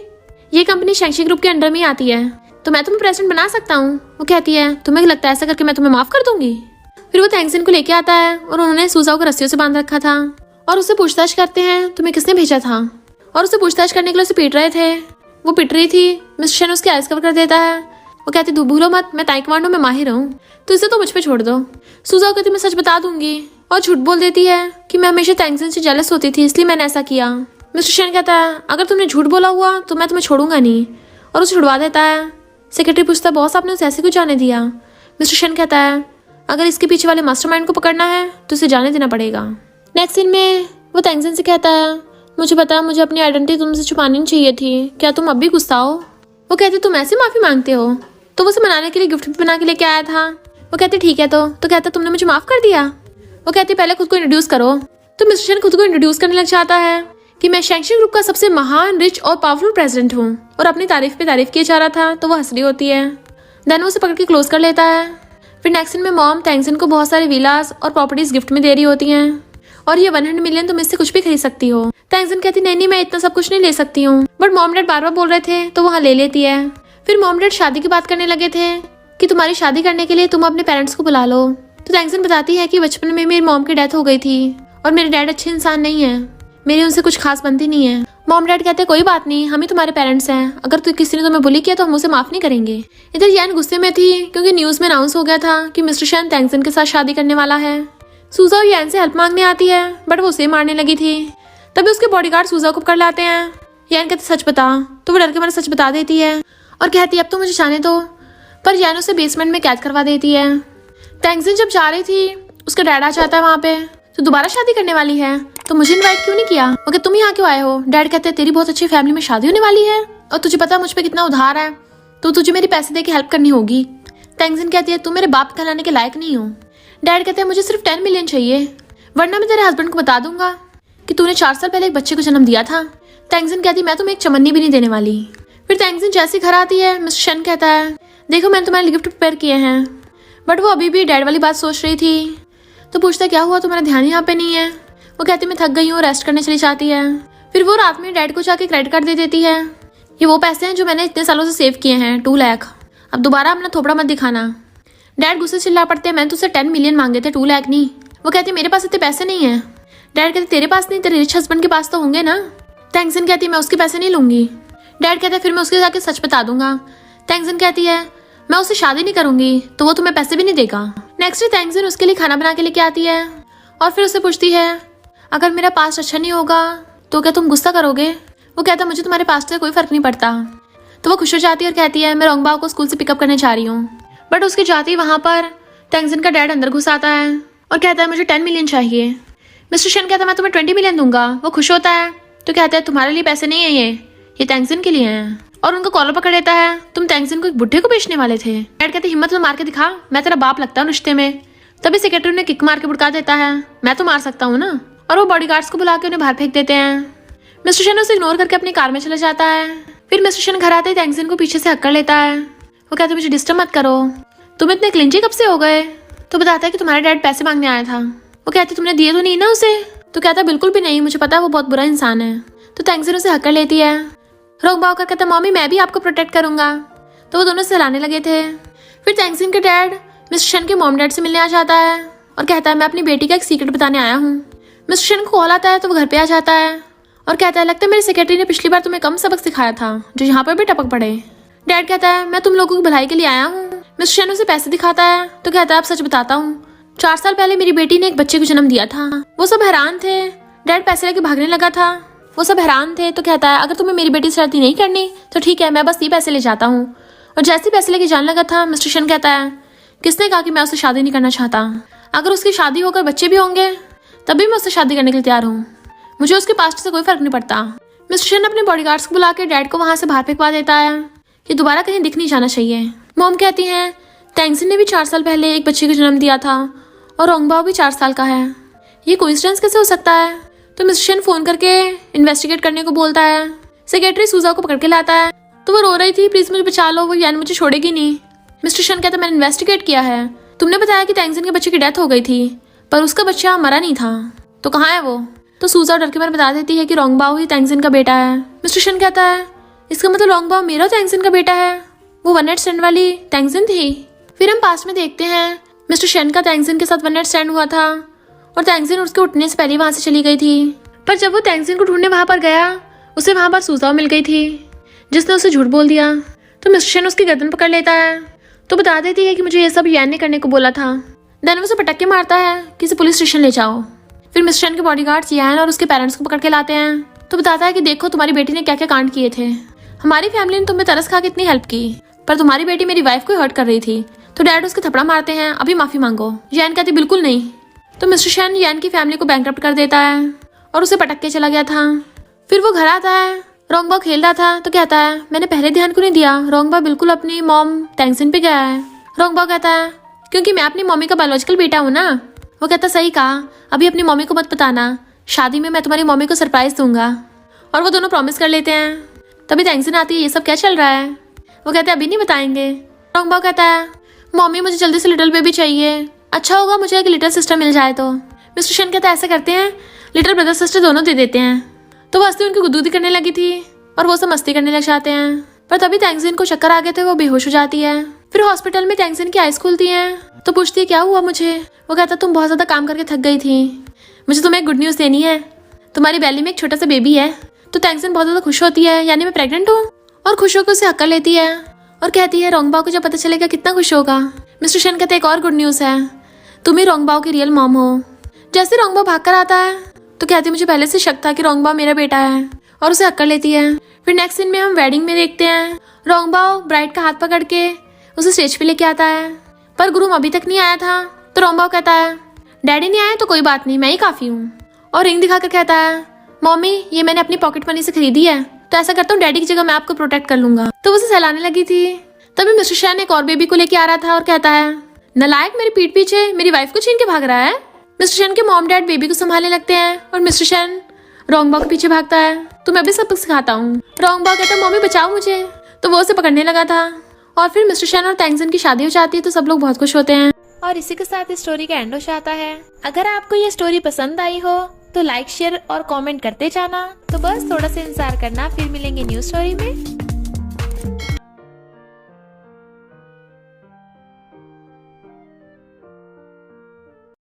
[SPEAKER 1] ये कंपनी शेंगशी ग्रुप के अंडर में ही आती है, तो मैं तुम्हें प्रेसिडेंट बना सकता हूँ। वो कहती है तुम्हें लगता है ऐसा करके मैं तुम्हें माफ कर दूंगी। फिर वो टैंगजिन को लेके आता है और उन्होंने सूजाओ को रस्सियों से बांध रखा था और उससे पूछताछ करते हैं तुम्हें किसने भेजा था, और उसे पूछताछ करने के लिए उसे पीट रहे थे। वो पिट रही थी। मिस्टर शन उसकी आइज कवर कर देता है। वो कहती भूलो मत, मैं ताइक्वांडो में माहिर हूँ, तो इसे तो मुझ पे छोड़ दो। सुजाओ कहती मैं सच बता दूंगी, और झूठ बोल देती है कि मैं हमेशा टैंगजिन से जेलस होती थी, इसलिए मैंने ऐसा किया। मिस्टर शन कहता है अगर तुमने झूठ बोला हुआ तो मैं तुम्हें छोड़ूंगा नहीं, और उसे छुड़वा देता है। सेक्रेटरी पूछता है बॉस आपने उसे ऐसे क्यों जाने दिया? मिस्टर शन कहता है अगर इसके पीछे वाले मास्टरमाइंड को पकड़ना है तो इसे जाने देना पड़ेगा। नेक्स्ट सीन में वो टैंगजिन से कहता है मुझे पता, मुझे अपनी आइडेंटिटी तुमसे छुपानी नहीं चाहिए थी, क्या तुम अब भी गुस्सा हो? वो कहती तुम ऐसे माफी मांगते हो? तो वो उसे मनाने के लिए गिफ्ट भी बना के लेके आया था। वो कहती ठीक है तो कहता तुमने मुझे माफ कर दिया? वो कहती पहले खुद को इंट्रोड्यूस करो। तो मिस्टर शन खुद को इंट्रोड्यूस करने लग जाता है कि मैं शैंक्शन ग्रुप का सबसे महान, रिच और पावरफुल प्रेसिडेंट हूँ, और अपनी तारीफ पे तारीफ किया जा रहा था तो वो हंस रही होती है। देन वो उसे पकड़ के क्लोज कर लेता है। फिर नेक्स्ट सीन में मॉम टैंगजिन को बहुत सारे विलास और प्रॉपर्टीज गिफ्ट में दे रही होती हैं, और ये 100 मिलियन तुम इससे कुछ भी खरीद सकती हो। टैंगजिन कहती नहीं मैं इतना सब कुछ नहीं ले सकती हूँ, बट मॉम डैड बार बार बोल रहे थे तो वहाँ ले लेती है। फिर मॉम डैड शादी की बात करने लगे थे कि तुम्हारी शादी करने के लिए तुम अपने पेरेंट्स को बुला लो। तो टैंगजिन बताती है कि बचपन में मेरी मॉम की डेथ हो गई थी, और मेरे डैड अच्छे इंसान नहीं है, मेरी उनसे कुछ खास बनती नहीं है। मॉम डैड कहते हैं कोई बात नहीं, हम ही तुम्हारे पेरेंट्स हैं, अगर किसी ने तुम्हें बुली किया तो हम उसे माफ नहीं करेंगे। इधर यान गुस्से में थी क्योंकि न्यूज में अनाउंस हो गया था कि मिस्टर शन टैंगजिन के साथ शादी करने वाला है। सूजा यान से हेल्प मांगने आती है, बट वो उसे मारने लगी थी। तभी उसके बॉडीगार्ड सूजा को पकड़ लाते हैं। यान कहते सच बता, तो वो डर के मारे सच बता देती है और कहती है अब तो मुझे जाने दो, पर यान उसे बेसमेंट में कैद करवा देती है। टैंगजिन जब जा रही थी उसका डैड आ जाता है वहाँ पे। तो दोबारा शादी करने वाली है तो मुझे इनवाइट क्यों नहीं किया? ओके तुम यहाँ क्यों आए हो? डैड कहते हैं तेरी बहुत अच्छी फैमिली में शादी होने वाली है, और तुझे पता मुझ पे कितना उधार है, तो तुझे मेरे पैसे दे के हेल्प करनी होगी। टैंगजिन कहती है तुम मेरे बाप कहलाने के लायक नहीं हो। डैड कहते हैं मुझे सिर्फ 10 मिलियन चाहिए, वरना मैं तेरे हस्बैंड को बता दूंगा कि तूने 4 साल पहले एक बच्चे को जन्म दिया था। टैंगजिन कहती मैं तुम्हें एक चमन्नी भी नहीं देने वाली। फिर टैंगजिन जैसे घर आती है मिस्टर शन कहता है देखो मैंने तुम्हारे लिए गिफ्ट प्रिपेयर किए हैं, बट वो अभी भी डैड वाली बात सोच रही थी। तो पूछता क्या हुआ, तुम्हारा ध्यान यहाँ पे नहीं है? वो कहती मैं थक गई हूँ, रेस्ट करने चली जाती है। फिर वो रात में डैड को जाके क्रेडिट कार्ड दे देती है। ये वो पैसे हैं जो मैंने इतने सालों से सेव किए हैं, 2 लाख, अब दोबारा अपना थोपड़ा मत दिखाना। डैड गुस्से चिल्ला पड़ते हैं मैंने तुझसे 10 मिलियन मांगे थे, 2 लाख नहीं। वो कहती मेरे पास इतने पैसे नहीं है। डैड कहते तेरे पास नहीं, तेरे रिच हस्बैंड के पास तो होंगे ना। टैंगजिन कहती मैं उसके पैसे नहीं लूंगी। डैड कहते फिर मैं उसके जाके सच बता दूंगा। टैंगजिन कहती है मैं उससे शादी नहीं करूंगी तो वो तुम्हें पैसे भी नहीं देगा। नेक्स्ट डे टैंगजिन उसके लिए खाना बना के लेके आती है, और फिर उससे पूछती है अगर मेरा पास्ट अच्छा नहीं होगा तो क्या तुम गुस्सा करोगे? वो कहता मुझे तुम्हारे पास्ट से कोई फर्क नहीं पड़ता। तो वो खुश हो जाती है और कहती है मैं रोंगबाओ को स्कूल से पिकअप करने जा रही हूँ। बट उसके जाते ही वहाँ पर टैंगजिन का डैड अंदर घुस आता है और कहता है मुझे 10 मिलियन चाहिए। मिस्टर शन कहता है मैं तुम्हें 20 मिलियन दूंगा। वो खुश होता है तो कहता है तुम्हारे लिए पैसे नहीं है, ये टैंगजिन के लिए हैं, और उनका कॉलर पकड़ लेता है तुम टैंगजिन को एक बुढ़े को बेचने वाले थे। डैड कहते हिम्मत तो मार के दिखा, मैं तेरा बाप लगता हूँ रिश्ते में। तभी सेक्रेटरी ने किक मार के भुड़का देता है मैं तो मार सकता हूँ ना, और वो बॉडीगार्ड्स को बुला के उन्हें बाहर फेंक देते हैं। मिस्टर शन उसे इग्नोर करके अपनी कार में चला जाता है। फिर मिस्टर शन घर आते ही टैंगजिन को पीछे से हक कर लेता है। वो कहते मुझे डिस्टर्ब मत करो, तुम इतने क्लिंची कब से हो गए? तो बताता है कि तुम्हारा डैड पैसे मांगने आया था। वो कहते तुमने दिए तो नहीं ना उसे? तो कहता बिल्कुल भी नहीं, मुझे पता है वो बहुत बुरा इंसान है। तो टैंगजिन उसे हक कर लेती है। रोंगबाओ कर कहता मम्मी मैं भी आपको प्रोटेक्ट करूंगा। तो वो दोनों सहलाने लगे थे। फिर टैंगजिन के डैड मिस्टर शन के मॉम डैड से मिलने आ जाता है और कहता है मैं अपनी बेटी का एक सीक्रेट बताने आया हूँ। मिस्टर शन को कॉल आता है तो वो घर पे आ जाता है और कहता है लगता है मेरे सेक्रेटरी ने पिछली बार तुम्हें कम सबक सिखाया था जो यहाँ पर भी टपक पड़े। डैड कहता है मैं तुम लोगों की भलाई के लिए आया हूँ। मिस्टर शन उसे पैसे दिखाता है तो कहता है अब सच बताता हूँ, 4 साल पहले मेरी बेटी ने एक बच्चे को जन्म दिया था। वो सब हैरान थे। डैड पैसे लेके भागने लगा था। वो सब हैरान थे तो कहता है अगर तुम्हें मेरी बेटी से शादी नहीं करनी तो ठीक है, मैं बस ये पैसे ले जाता हूँ। और जैसे पैसे लेके जाने लगा था मिस्टर शन कहता है किसने कहा कि मैं उससे शादी नहीं करना चाहता? अगर उसकी शादी होकर बच्चे भी होंगे तभी मैं उससे शादी करने के लिए तैयार हूँ, मुझे उसके पास्ट से कोई फर्क नहीं पड़ता। मिस्टर शन अपने बॉडीगार्ड्स को बुला के डैड को वहाँ से बाहर फेंकवा देता है कि दोबारा कहीं दिख नहीं जाना चाहिए। मॉम कहती हैं टैंगजिन ने भी 4 साल पहले एक बच्चे को जन्म दिया था और रोंगबाओ भी 4 साल का है, ये कोइंसिडेंस कैसे हो सकता है? तो मिस्टर शन फोन करके इन्वेस्टिगेट करने को बोलता है। सेक्रेटरी सूजा को पकड़ के लाता है तो वो रो रही थी प्लीज मुझे बचा लो, वो यानी मुझे छोड़ेगी नहीं। मिस्टर शन कहता मैंने इन्वेस्टिगेट किया है, तुमने बताया कि टैंगजिन के बच्चे की डेथ हो गई थी पर उसका बच्चा मरा नहीं था, तो कहाँ है वो? तो सूजा डर के मारे बता देती है कि रोंगबाओ ही टैंगजिन का बेटा है। मिस्टर शन कहता है इसका मतलब रोंगबाओ मेरा टैंगजिन का बेटा है, वो 1 नाइट स्टैंड वाली टैंगजिन थी। फिर हम पास में देखते हैं मिस्टर शन का टैंगजिन के साथ 1 नाइट स्टैंड हुआ था और टैंगजिन उसके उठने से पहले वहां से चली गई थी। पर जब वो टैंगजिन को ढूंढने वहां पर गया उसे वहां पर सूजा मिल गई थी। जिसने उसे झूठ बोल दिया। तो मिस्टर शन उसकी गर्दन पकड़ लेता है, तो बता देती है कि मुझे ये सब यान ने करने को बोला था। देन उसे पटक के मारता है कि इसे पुलिस स्टेशन ले जाओ। फिर मिस्टर शन के बॉडीगार्ड्स यान और उसके पेरेंट्स को पकड़ के लाते हैं, तो बताता है कि देखो तुम्हारी बेटी ने क्या क्या कांड किए थे। हमारी फैमिली ने तुम्हें तरस खा के इतनी हेल्प की, पर तुम्हारी बेटी मेरी वाइफ को हर्ट कर रही थी। तो डैड उसके थपड़ा मारते हैं, अभी माफी मांगो। यान कहती बिल्कुल नहीं। तो मिस्टर शन यान की फैमिली को बैंकरप्ट कर देता है और उसे पटक के चला गया था। फिर वो घर आता है, रोंगबाओ खेल रहा था तो कहता है मैंने पहले ध्यान क्यों नहीं दिया, रोंगबाओ बिल्कुल अपनी मॉम टेंगसिन पे गया है। रोंगबाओ कहता है क्योंकि मैं अपनी मम्मी का बायोलॉजिकल बेटा हूँ ना। वो कहता सही कहा, अभी अपनी मम्मी को मत बताना, शादी में मैं तुम्हारी मम्मी को सरप्राइज दूंगा। और वो दोनों प्रॉमिस कर लेते हैं। तभी टेंगसिन आती है, ये सब क्या चल रहा है। वो कहते हैं अभी नहीं बताएंगे। रोंगबाओ कहता है मम्मी मुझे जल्दी से लिटिल बेबी चाहिए, अच्छा होगा मुझे एक लिटिल सिस्टर मिल जाए। तो मिस्टर शन कहता है ऐसा करते हैं लिटिल ब्रदर सिस्टर दोनों दे देते हैं। तो वो हंसते उनकी गुदगुदी करने लगी थी और वो सब मस्ती करने लग जाते हैं। पर तभी टेंगसिन को चक्कर आ गए थे, वो बेहोश हो जाती है। फिर हॉस्पिटल में टेंगसिन की आइज खुलती है, तो पूछती है क्या हुआ मुझे। वो कहता तुम बहुत ज्यादा काम करके थक गई थी, मुझे तुम्हें एक गुड न्यूज देनी है, तुम्हारी बेली में एक छोटा सा बेबी है। तो टेंगसिन बहुत ज्यादा खुश होती है, यानी मैं प्रेग्नेंट हूँ, और खुश होकर उसे हक कर लेती है और कहती है रोंगबाओ को जब पता चलेगा कितना खुश होगा। मिस्टर शन कहते एक और गुड न्यूज है, तुम ही रोंगबाओ की रियल मॉम हो। जैसे रोंगबाओ भाग कर आता है तो कहती मुझे पहले से शक था कि रोंगबाओ मेरा बेटा है, और उसे हक कर लेती है। फिर नेक्स्ट सीन में हम वेडिंग में देखते हैं, रोंगबाओ ब्राइड का हाथ पकड़ के उसे स्टेज पे लेके आता है, पर ग्रूम अभी तक नहीं आया था। तो रोंगबाओ कहता है डैडी नहीं आए तो कोई बात नहीं, मैं ही काफी हूँ। और रिंग दिखाकर कहता है मम्मी ये मैंने अपनी पॉकेट मनी से खरीदी है, तो ऐसा करता हूँ डैडी की जगह मैं आपको प्रोटेक्ट कर लूंगा। तो वो उसे सहलाने लगी थी। तभी मिस्टर शन एक और बेबी को लेके आ रहा था और कहता है नालायक मेरी पीठ पीछे मेरी वाइफ को छीन के भाग रहा है। मिस्टर शन के मॉम डैड बेबी को संभालने लगते हैं और मिस्टर शन रोंगबाओ के पीछे भागता है, तो मैं भी सबक सिखाता हूँ। रोंगबाओ कहता है मम्मी बचाओ मुझे, तो वो उसे पकड़ने लगा था। और फिर मिस्टर शन और टेंगसिन की शादी हो जाती है, तो सब लोग बहुत खुश होते हैं। और इसी के साथ इस स्टोरी का एंड हो जाता है। अगर आपको ये स्टोरी पसंद आई हो तो लाइक शेयर और कमेंट करते जाना। तो बस थोड़ा सा इंतजार करना, फिर मिलेंगे न्यू स्टोरी में।